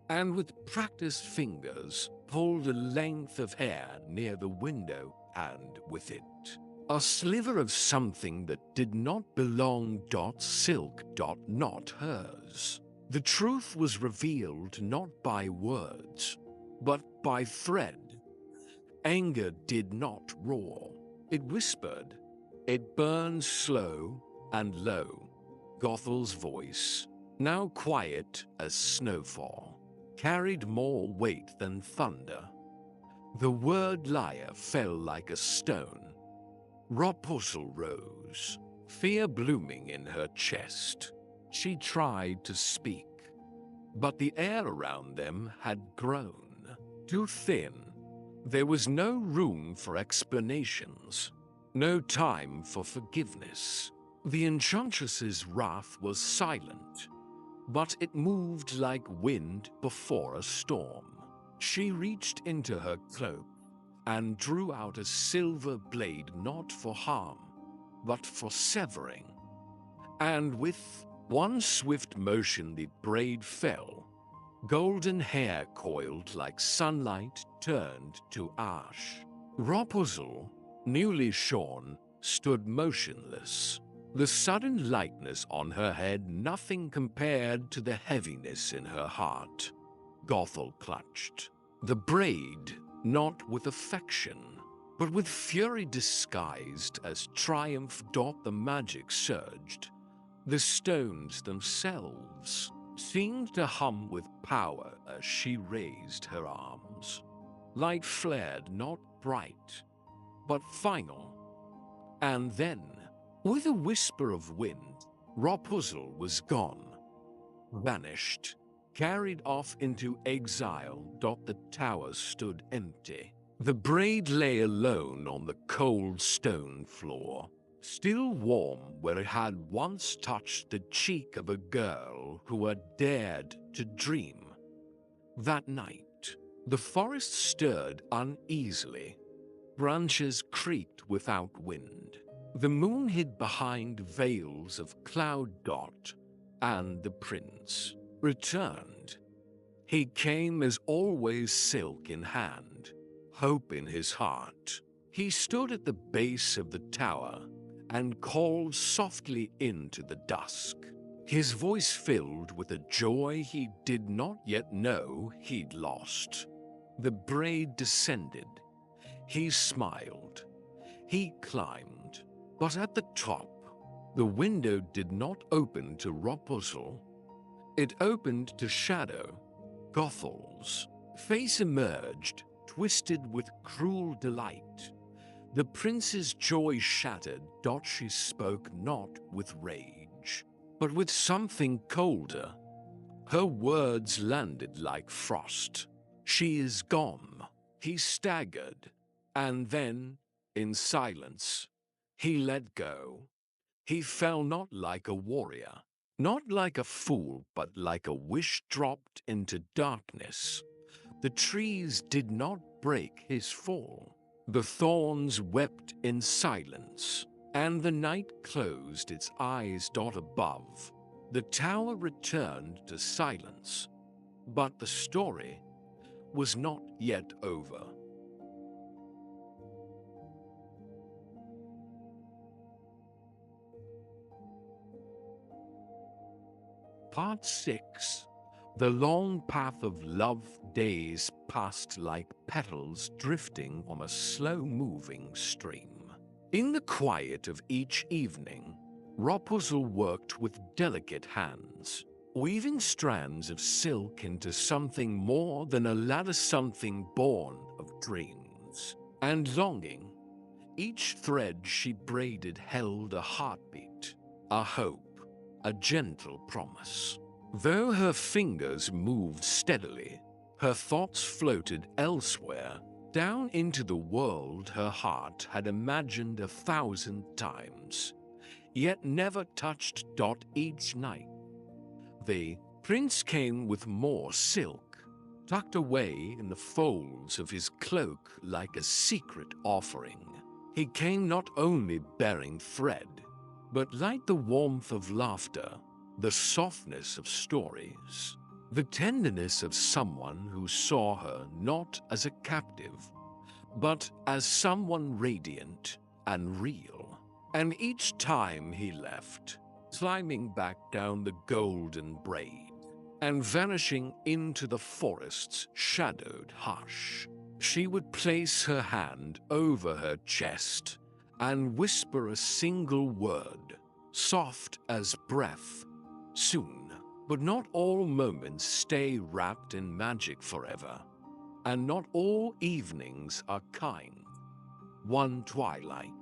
and with practiced fingers pulled a length of hair near the window, and with it, a sliver of something that did not belong. Silk. Not hers. The truth was revealed not by words, but by thread. Anger did not roar. It whispered. It burned slow and low. Gothel's voice, now quiet as snowfall, carried more weight than thunder. The word liar fell like a stone. Rapunzel rose, fear blooming in her chest. She tried to speak, but the air around them had grown too thin. There was no room for explanations, no time for forgiveness. The enchantress's wrath was silent, but it moved like wind before a storm. She reached into her cloak and drew out a silver blade, not for harm, but for severing. And with one swift motion the braid fell. Golden hair coiled like sunlight turned to ash. Rapunzel, newly shorn, stood motionless. The sudden lightness on her head nothing compared to the heaviness in her heart. Gothel clutched the braid, not with affection, but with fury disguised as triumph. The magic surged. The stones themselves seemed to hum with power as she raised her arms. Light flared, not bright, but final. And then, with a whisper of wind, Rapunzel was gone, vanished, carried off into exile. The tower stood empty. The braid lay alone on the cold stone floor, still warm where it had once touched the cheek of a girl who had dared to dream. That night, the forest stirred uneasily. Branches creaked without wind. The moon hid behind veils of cloud. And the prince returned. He came as always, silk in hand, hope in his heart. He stood at the base of the tower and called softly into the dusk. His voice filled with a joy he did not yet know he'd lost. The braid descended. He smiled. He climbed. But at the top, the window did not open to Rapunzel. It opened to shadow. Gothel's face emerged, twisted with cruel delight. The prince's joy shattered. She spoke not with rage, but with something colder. Her words landed like frost. She is gone. He staggered, and then, in silence, he let go. He fell not like a warrior, not like a fool, but like a wish dropped into darkness. The trees did not break his fall. The thorns wept in silence, and the night closed its eyes. Above, the tower returned to silence, but the story was not yet over. Part 6. The long path of love. Days passed like petals drifting on a slow-moving stream. In the quiet of each evening, Rapunzel worked with delicate hands, weaving strands of silk into something more than a ladder, something born of dreams and longing. Each thread she braided held a heartbeat, a hope, a gentle promise. Though her fingers moved steadily, her thoughts floated elsewhere, down into the world her heart had imagined 1,000 times, yet never touched. Each night, the prince came with more silk, tucked away in the folds of his cloak like a secret offering. He came not only bearing thread, but like the warmth of laughter, the softness of stories, the tenderness of someone who saw her not as a captive, but as someone radiant and real. And each time he left, climbing back down the golden braid and vanishing into the forest's shadowed hush, she would place her hand over her chest and whisper a single word, soft as breath, soon. But not all moments stay wrapped in magic forever, and not all evenings are kind. One twilight,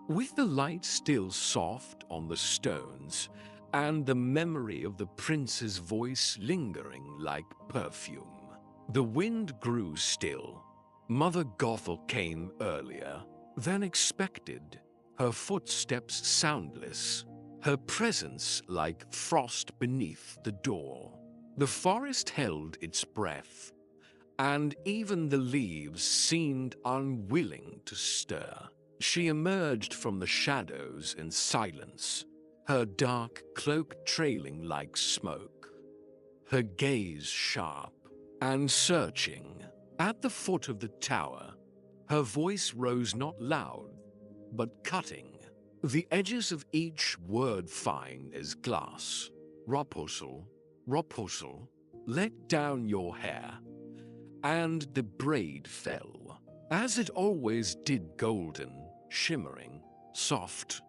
with the light still soft on the stones, and the memory of the prince's voice lingering like perfume. The wind grew still. Mother Gothel came earlier than expected, her footsteps soundless, her presence like frost beneath the door. The forest held its breath, and even the leaves seemed unwilling to stir. She emerged from the shadows in silence, her dark cloak trailing like smoke, her gaze sharp and searching. At the foot of the tower, her voice rose not loud, but cutting, the edges of each word fine as glass. Rapunzel, Rapunzel, let down your hair. And the braid fell, as it always did, golden, shimmering, soft.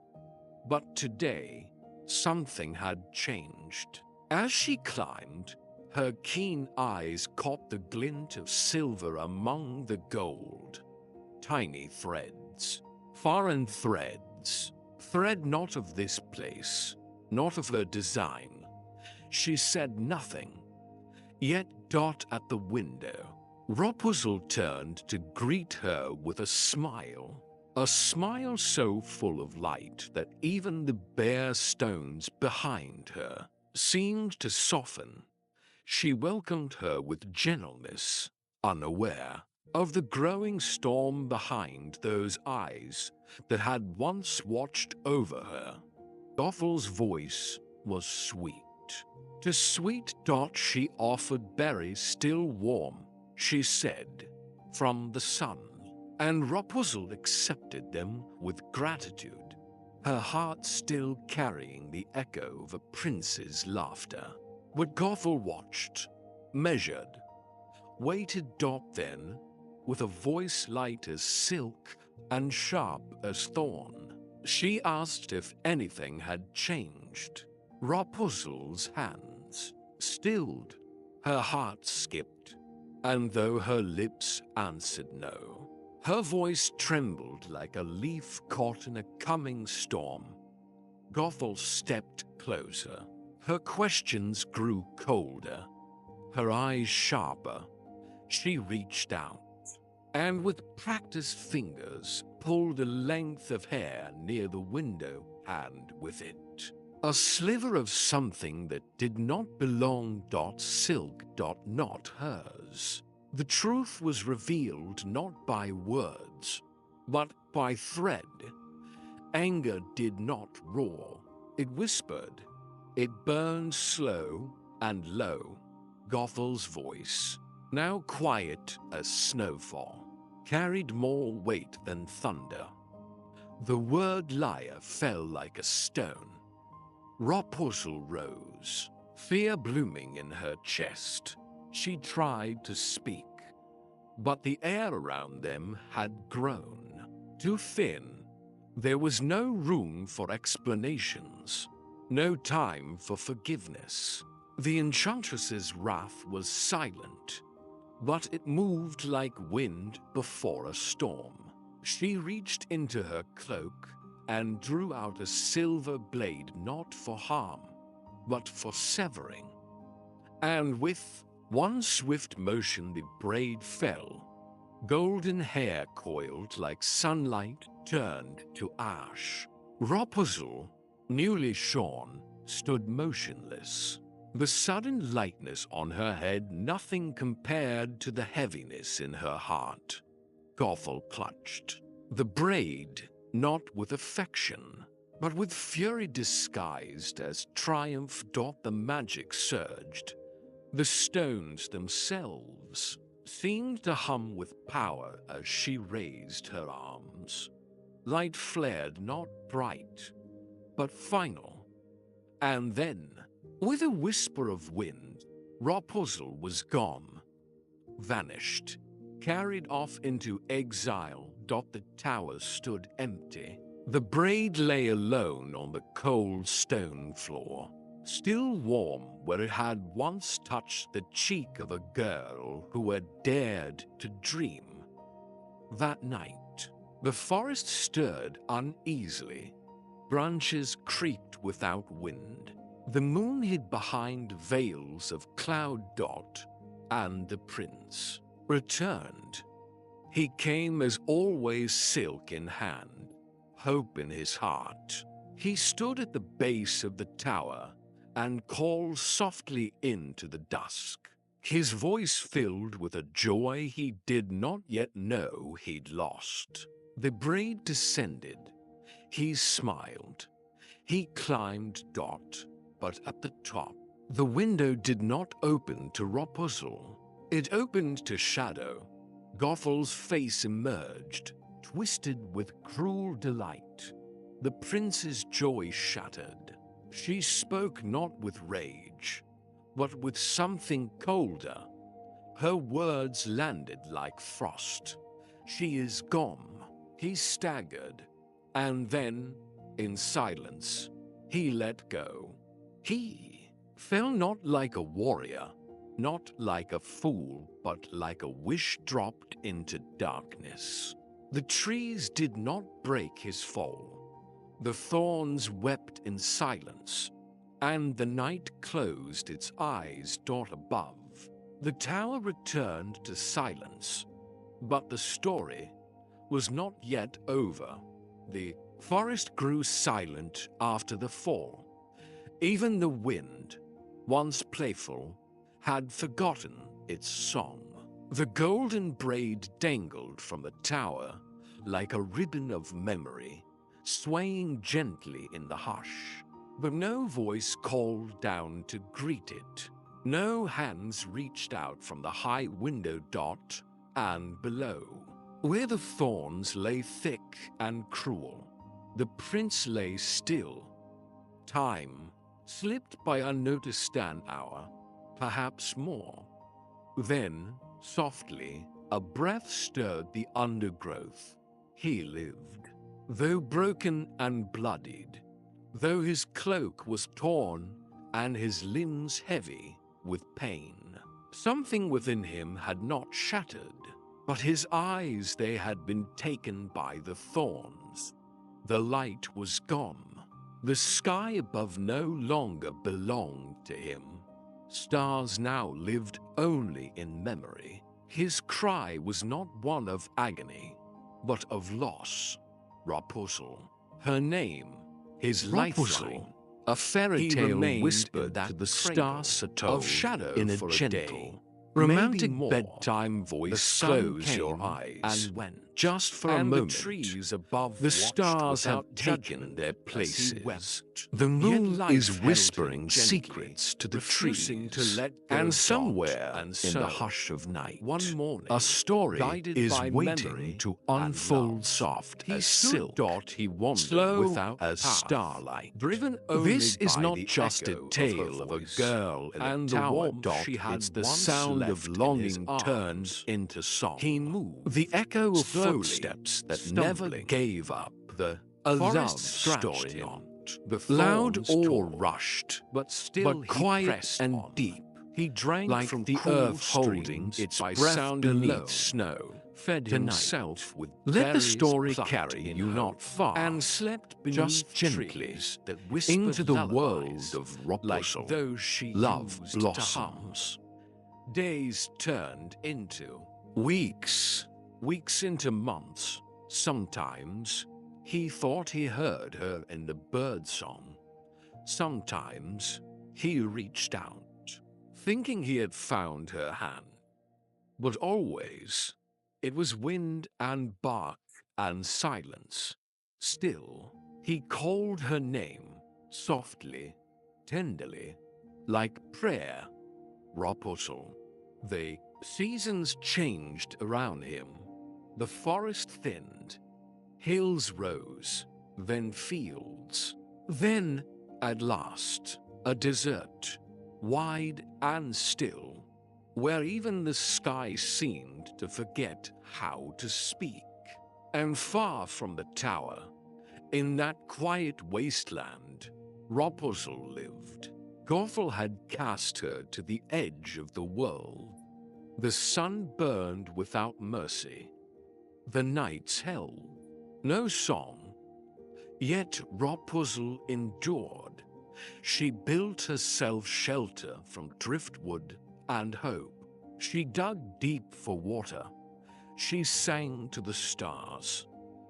But today, something had changed. As she climbed, her keen eyes caught the glint of silver among the gold. Tiny threads, foreign threads, thread not of this place, not of her design. She said nothing, yet dot at the window. Rapunzel turned to greet her with a smile so full of light that even the bare stones behind her seemed to soften. She welcomed her with gentleness, unaware of the growing storm behind those eyes that had once watched over her. Gothel's voice was sweet. To sweet Dot she offered berries still warm, she said, from the sun, and Rapunzel accepted them with gratitude, her heart still carrying the echo of a prince's laughter. But Gothel watched, measured, waited. Dot then, with a voice light as silk and sharp as thorn, she asked if anything had changed. Rapunzel's hands stilled, her heart skipped, and though her lips answered no, her voice trembled like a leaf caught in a coming storm. Gothel stepped closer. Her questions grew colder, her eyes sharper. She reached out, and with practiced fingers pulled a length of hair near the window, and with it a sliver of something that did not belong. Silk. Not hers. The truth was revealed not by words, but by thread. Anger did not roar, it whispered. It burned slow and low. Gothel's voice, now quiet as snowfall, carried more weight than thunder. The word liar fell like a stone. Rapunzel rose, fear blooming in her chest. She tried to speak, but the air around them had grown too thin. There was no room for explanations, no time for forgiveness. The enchantress's wrath was silent, but it moved like wind before a storm. She reached into her cloak and drew out a silver blade, not for harm, but for severing. And with one swift motion the braid fell. Golden hair coiled like sunlight turned to ash. Rapunzel, newly shorn, stood motionless. The sudden lightness on her head nothing compared to the heaviness in her heart. Gothel clutched, The braid, not with affection, but with fury disguised as triumph. The magic surged. The stones themselves seemed to hum with power as she raised her arms. Light flared, not bright, but final. And then, with a whisper of wind, Rapunzel was gone, vanished, carried off into exile. The tower stood empty. The braid lay alone on the cold stone floor, still warm where it had once touched the cheek of a girl who had dared to dream. That night, the forest stirred uneasily. Branches creaked without wind. The moon hid behind veils of cloud. And the prince returned. He came as always, silk in hand, hope in his heart. He stood at the base of the tower and called softly into the dusk. His voice filled with a joy he did not yet know he'd lost. The braid descended. He smiled. He climbed. But at the top, the window did not open to Rapunzel. It opened to shadow. Gothel's face emerged, twisted with cruel delight. The prince's joy shattered. She spoke not with rage, but with something colder. Her words landed like frost. She is gone. He staggered, and then, in silence, he let go. He fell not like a warrior, not like a fool, but like a wish dropped into darkness. The trees did not break his fall. The thorns wept in silence, and the night closed its eyes. Above, the tower returned to silence, but the story was not yet over. The forest grew silent after the fall. Even the wind, once playful, had forgotten its song. The golden braid dangled from the tower like a ribbon of memory, swaying gently in the hush. But no voice called down to greet it. No hands reached out from the high window. And below, where the thorns lay thick and cruel, the prince lay still. Time slipped by unnoticed, an hour, perhaps more. Then, softly, a breath stirred the undergrowth. He lived, though broken and bloodied, though his cloak was torn and his limbs heavy with pain. Something within him had not shattered, but his eyes, they had been taken by the thorns. The light was gone. The sky above no longer belonged to him. Stars now lived only in memory. His cry was not one of agony, but of loss. Rapunzel, her name, his lifeline, a fairy tale whispered to the stars of shadow in a gentle, romantic bedtime voice. Close your eyes and went. Just for a moment, the trees above the stars had taken their places. The moon is whispering secrets to the trees, and somewhere in the hush of night, one morning, a story is waiting to unfold, soft as silk. He wandered slow without as starlight. Driven this is not just a tale of a girl in a tower. She had the sound of longing turned into song. He moved, the echo of footsteps that never gave up. A love story on. The loud oar rushed, but quiet and deep. He drank like from the earth, holding its breath beneath snow. Fed himself with let the story carry you not far, and slept just gently that into the world of Rapunzel, like those she love blossoms. Days turned into weeks, weeks into months. Sometimes he thought he heard her in the birdsong. Sometimes he reached out, thinking he had found her hand. But always it was wind and bark and silence. Still, he called her name softly, tenderly, like prayer. Rapunzel. The seasons changed around him. The forest thinned, hills rose, then fields. Then, at last, a desert, wide and still, where even the sky seemed to forget how to speak. And far from the tower, in that quiet wasteland, Rapunzel lived. Gothel had cast her to the edge of the world. The sun burned without mercy. The nights held no song. Yet Rapunzel endured. She built herself shelter from driftwood and hope. She dug deep for water. She sang to the stars.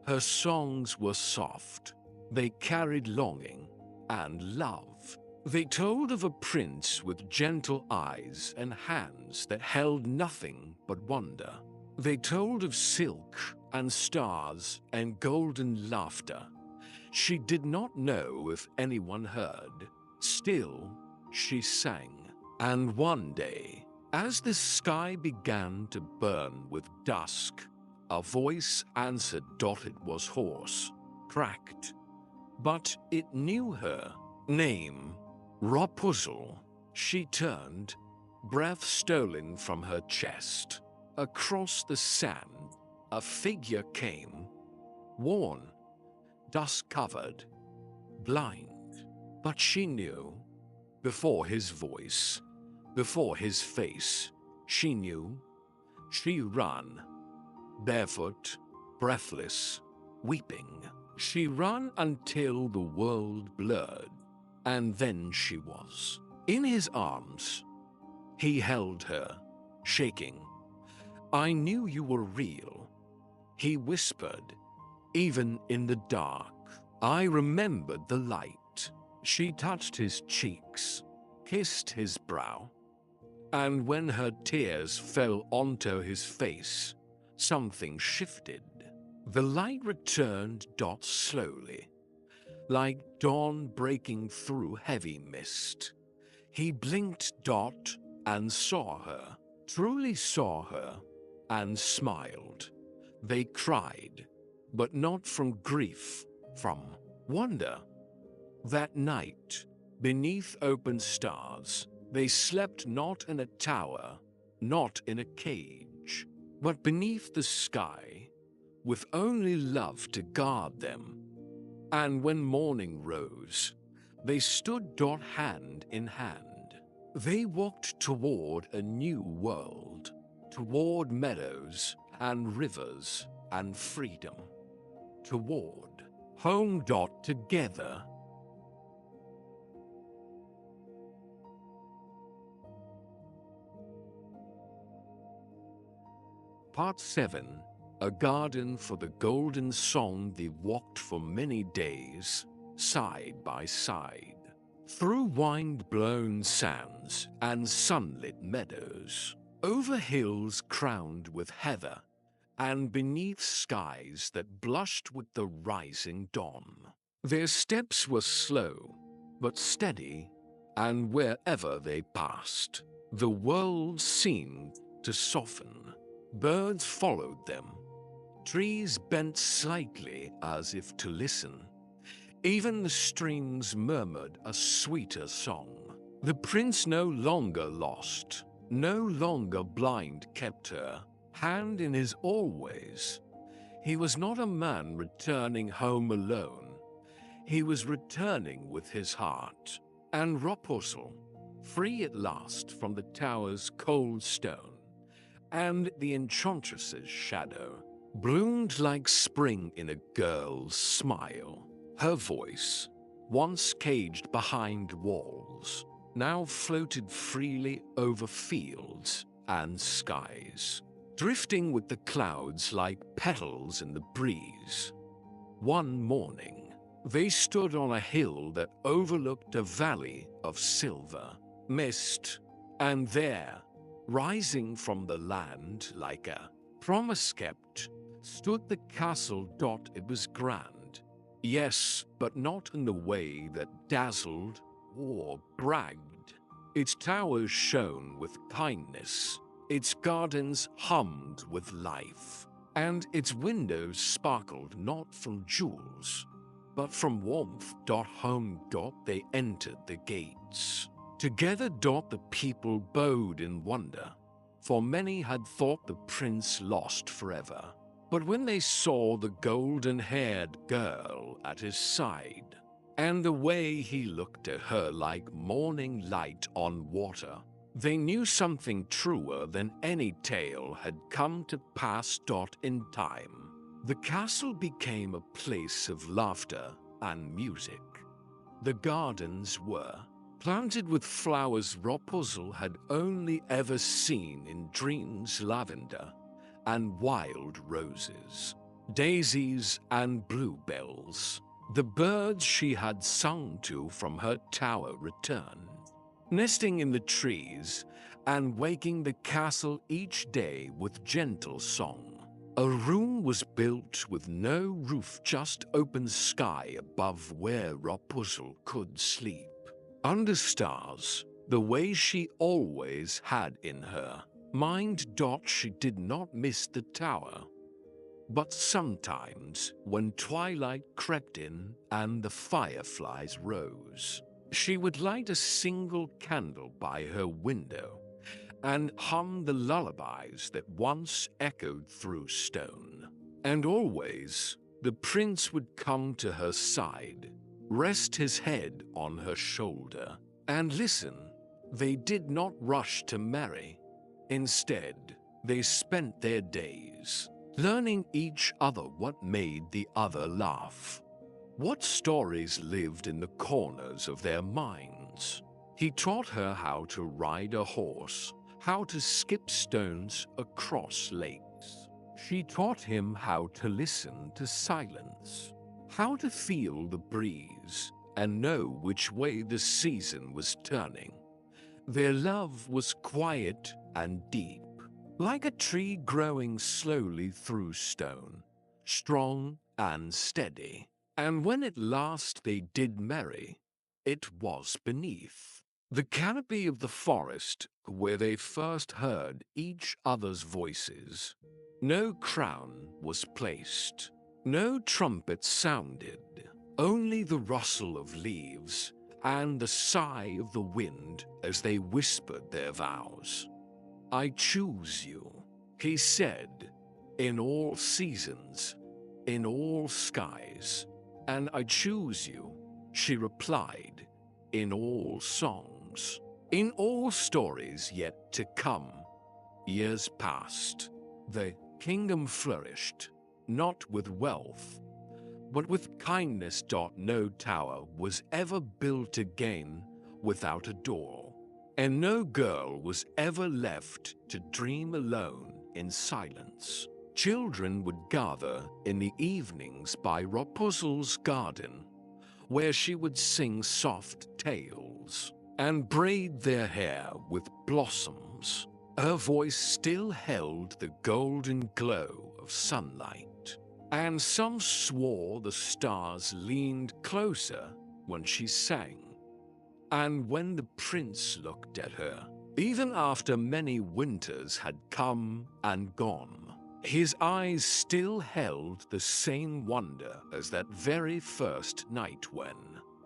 Her songs were soft. They carried longing and love. They told of a prince with gentle eyes and hands that held nothing but wonder. They told of silk and stars and golden laughter. She did not know if anyone heard. Still, she sang. And one day, as the sky began to burn with dusk, a voice answered. It was hoarse, cracked, but it knew her name, Rapunzel. She turned, breath stolen from her chest. Across the sand, a figure came, worn, dust-covered, blind. But she knew, before his voice, before his face, she knew. She ran, barefoot, breathless, weeping. She ran until the world blurred, and then she was in his arms. He held her, shaking. "I knew you were real," he whispered, even in the dark. I remembered the light. She touched his cheeks, kissed his brow, and when her tears fell onto his face, something shifted. The light returned. Slowly, like dawn breaking through heavy mist. He blinked. And saw her, truly saw her, and smiled. They cried, but not from grief, from wonder. That night, beneath open stars, they slept not in a tower, not in a cage, but beneath the sky, with only love to guard them. And when morning rose, they stood. Hand in hand. They walked toward a new world, toward meadows and rivers and freedom, toward home. Together. Part 7. A garden for the golden song. They walked for many days, side by side, through wind-blown sands and sunlit meadows, over hills crowned with heather, and beneath skies that blushed with the rising dawn. Their steps were slow, but steady, and wherever they passed, the world seemed to soften. Birds followed them. Trees bent slightly as if to listen. Even the streams murmured a sweeter song. The prince no longer lost, no longer blind, kept her hand in his always. He was not a man returning home alone. He was returning with his heart. And Rapunzel, free at last from the tower's cold stone, and the enchantress's shadow, bloomed like spring in a girl's smile. Her voice, once caged behind walls, now floated freely over fields and skies, drifting with the clouds like petals in the breeze. One morning, they stood on a hill that overlooked a valley of silver mist, and there, rising from the land like a promise kept, stood the castle. It was grand. Yes, but not in the way that dazzled or bragged. Its towers shone with kindness, its gardens hummed with life, and its windows sparkled not from jewels, but from warmth. Home. They entered the gates. Together. The people bowed in wonder, for many had thought the prince lost forever. But when they saw the golden-haired girl at his side, and the way he looked at her like morning light on water, they knew something truer than any tale had come to pass. In time, the castle became a place of laughter and music. The gardens were planted with flowers Rapunzel had only ever seen in dreams: lavender and wild roses, daisies and bluebells. The birds she had sung to from her tower returned, nesting in the trees and waking the castle each day with gentle song. A room was built with no roof, just open sky above, where Rapunzel could sleep under stars, the way she always had in her mind. She did not miss the tower, but sometimes when twilight crept in and the fireflies rose, she would light a single candle by her window and hum the lullabies that once echoed through stone. And always the prince would come to her side, rest his head on her shoulder, and listen. They did not rush to marry. Instead, they spent their days learning each other what made the other laugh, what stories lived in the corners of their minds. He taught her how to ride a horse, how to skip stones across lakes. She taught him how to listen to silence, how to feel the breeze and know which way the season was turning. Their love was quiet and deep, like a tree growing slowly through stone, strong and steady. And when at last they did marry, it was beneath the canopy of the forest where they first heard each other's voices. No crown was placed, no trumpet sounded, only the rustle of leaves and the sigh of the wind as they whispered their vows. "I choose you," he said, "in all seasons, in all skies. And I choose you," she replied, "in all songs, in all stories yet to come." Years passed. The kingdom flourished, not with wealth, but with kindness. No tower was ever built again without a door, and no girl was ever left to dream alone in silence. Children would gather in the evenings by Rapunzel's garden, where she would sing soft tales and braid their hair with blossoms. Her voice still held the golden glow of sunlight, and some swore the stars leaned closer when she sang. And when the prince looked at her, even after many winters had come and gone, his eyes still held the same wonder as that very first night when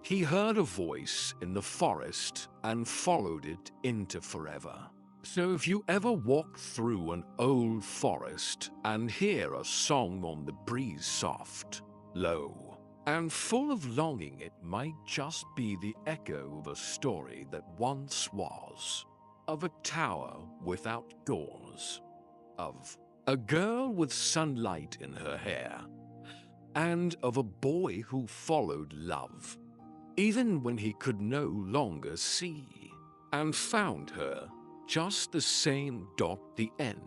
he heard a voice in the forest and followed it into forever. So if you ever walk through an old forest and hear a song on the breeze soft, low, and full of longing, it might just be the echo of a story that once was, of a tower without doors, of a girl with sunlight in her hair, and of a boy who followed love, even when he could no longer see, and found her just the same. The end.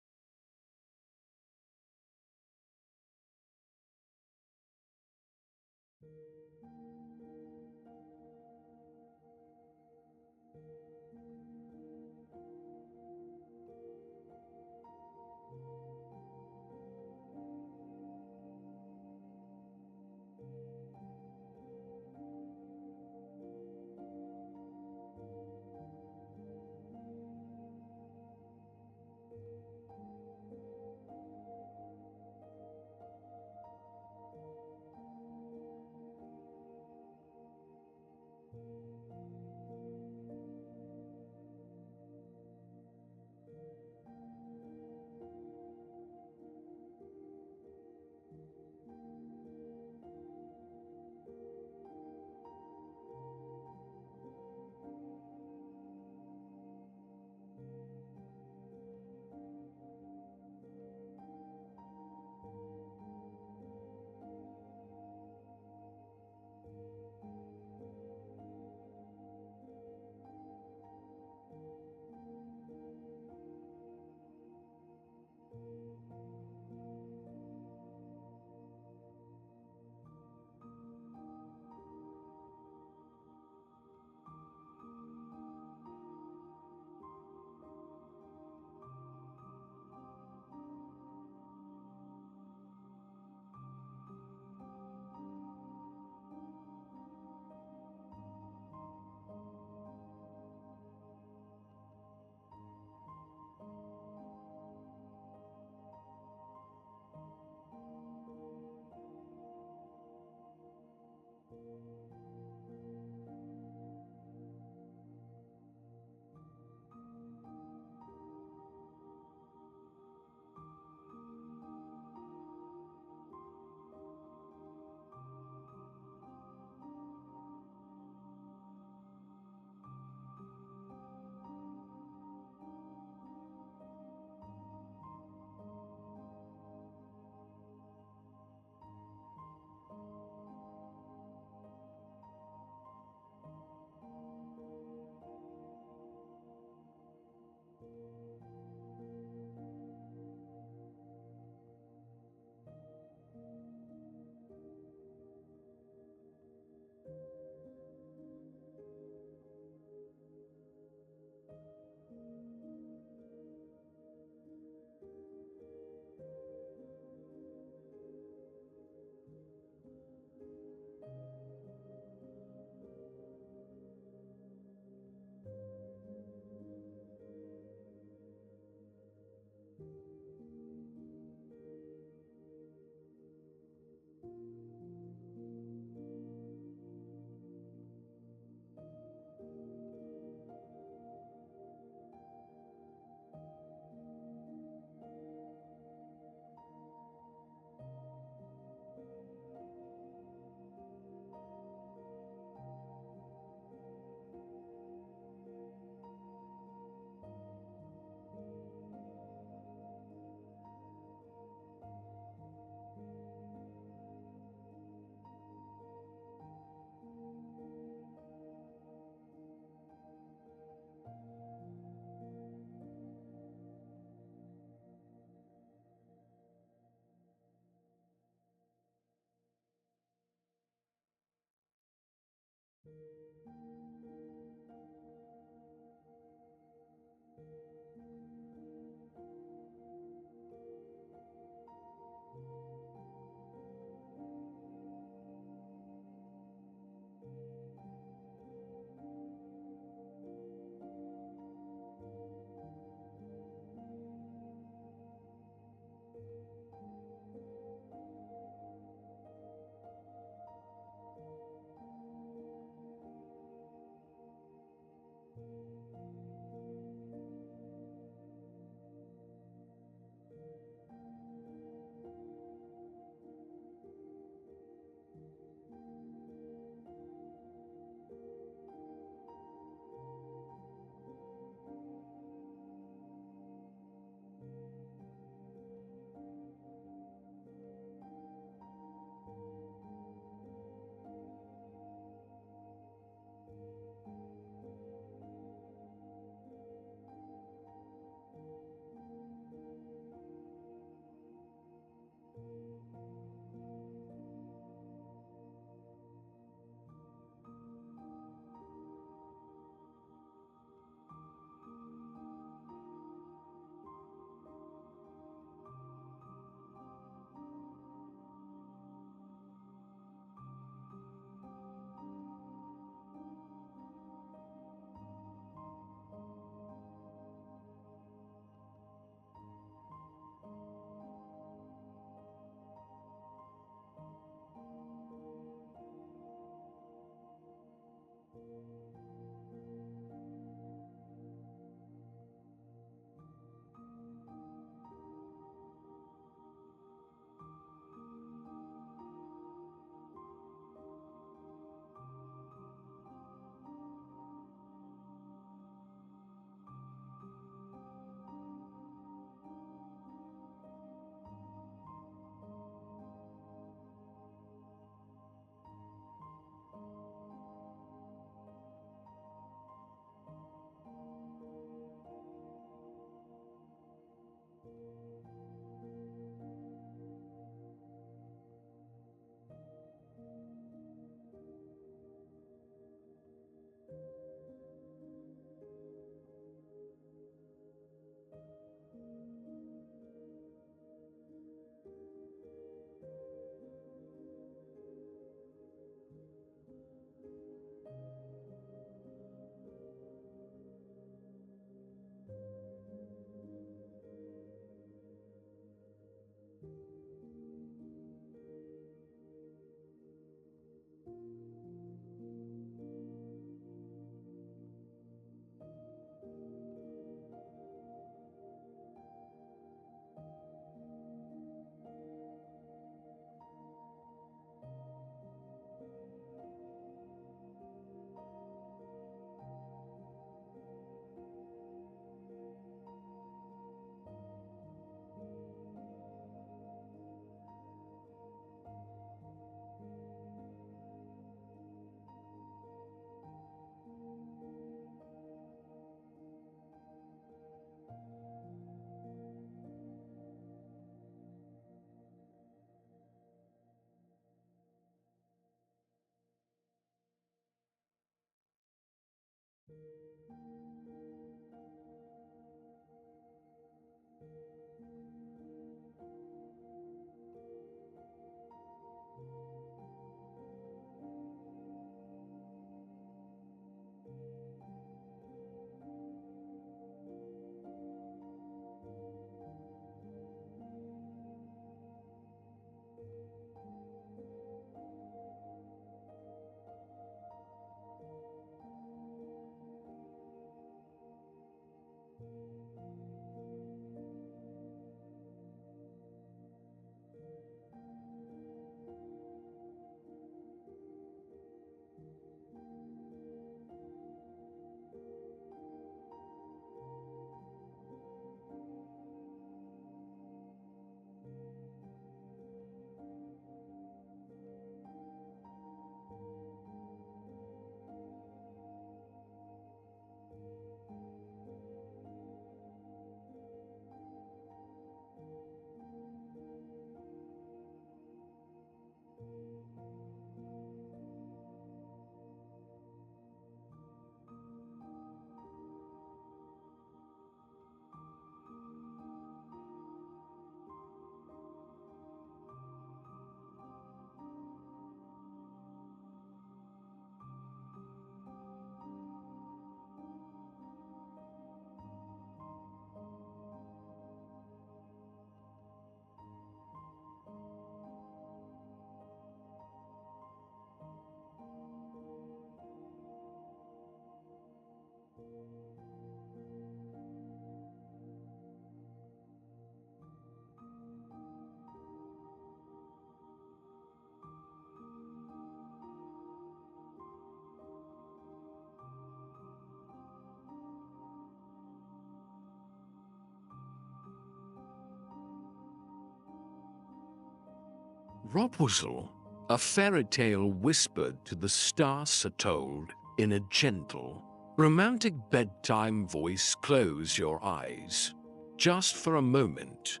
Rapunzel, a fairy tale whispered to the stars are told in a gentle, romantic bedtime voice. Close your eyes. Just for a moment,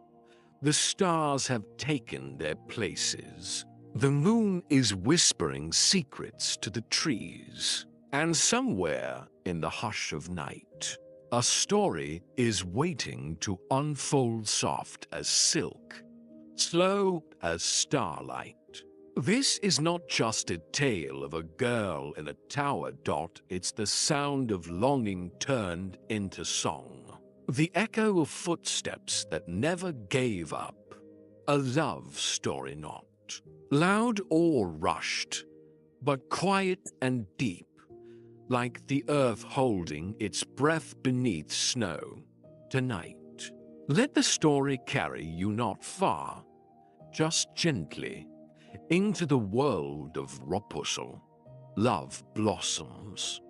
the stars have taken their places. The moon is whispering secrets to the trees. And somewhere in the hush of night, a story is waiting to unfold, soft as silk, slow as starlight. This is not just a tale of a girl in a tower. It's the sound of longing turned into song. The echo of footsteps that never gave up. A love story not loud or rushed, but quiet and deep, like the earth holding its breath beneath snow. Tonight, let the story carry you not far, just gently, into the world of Rapunzel. Love blossoms.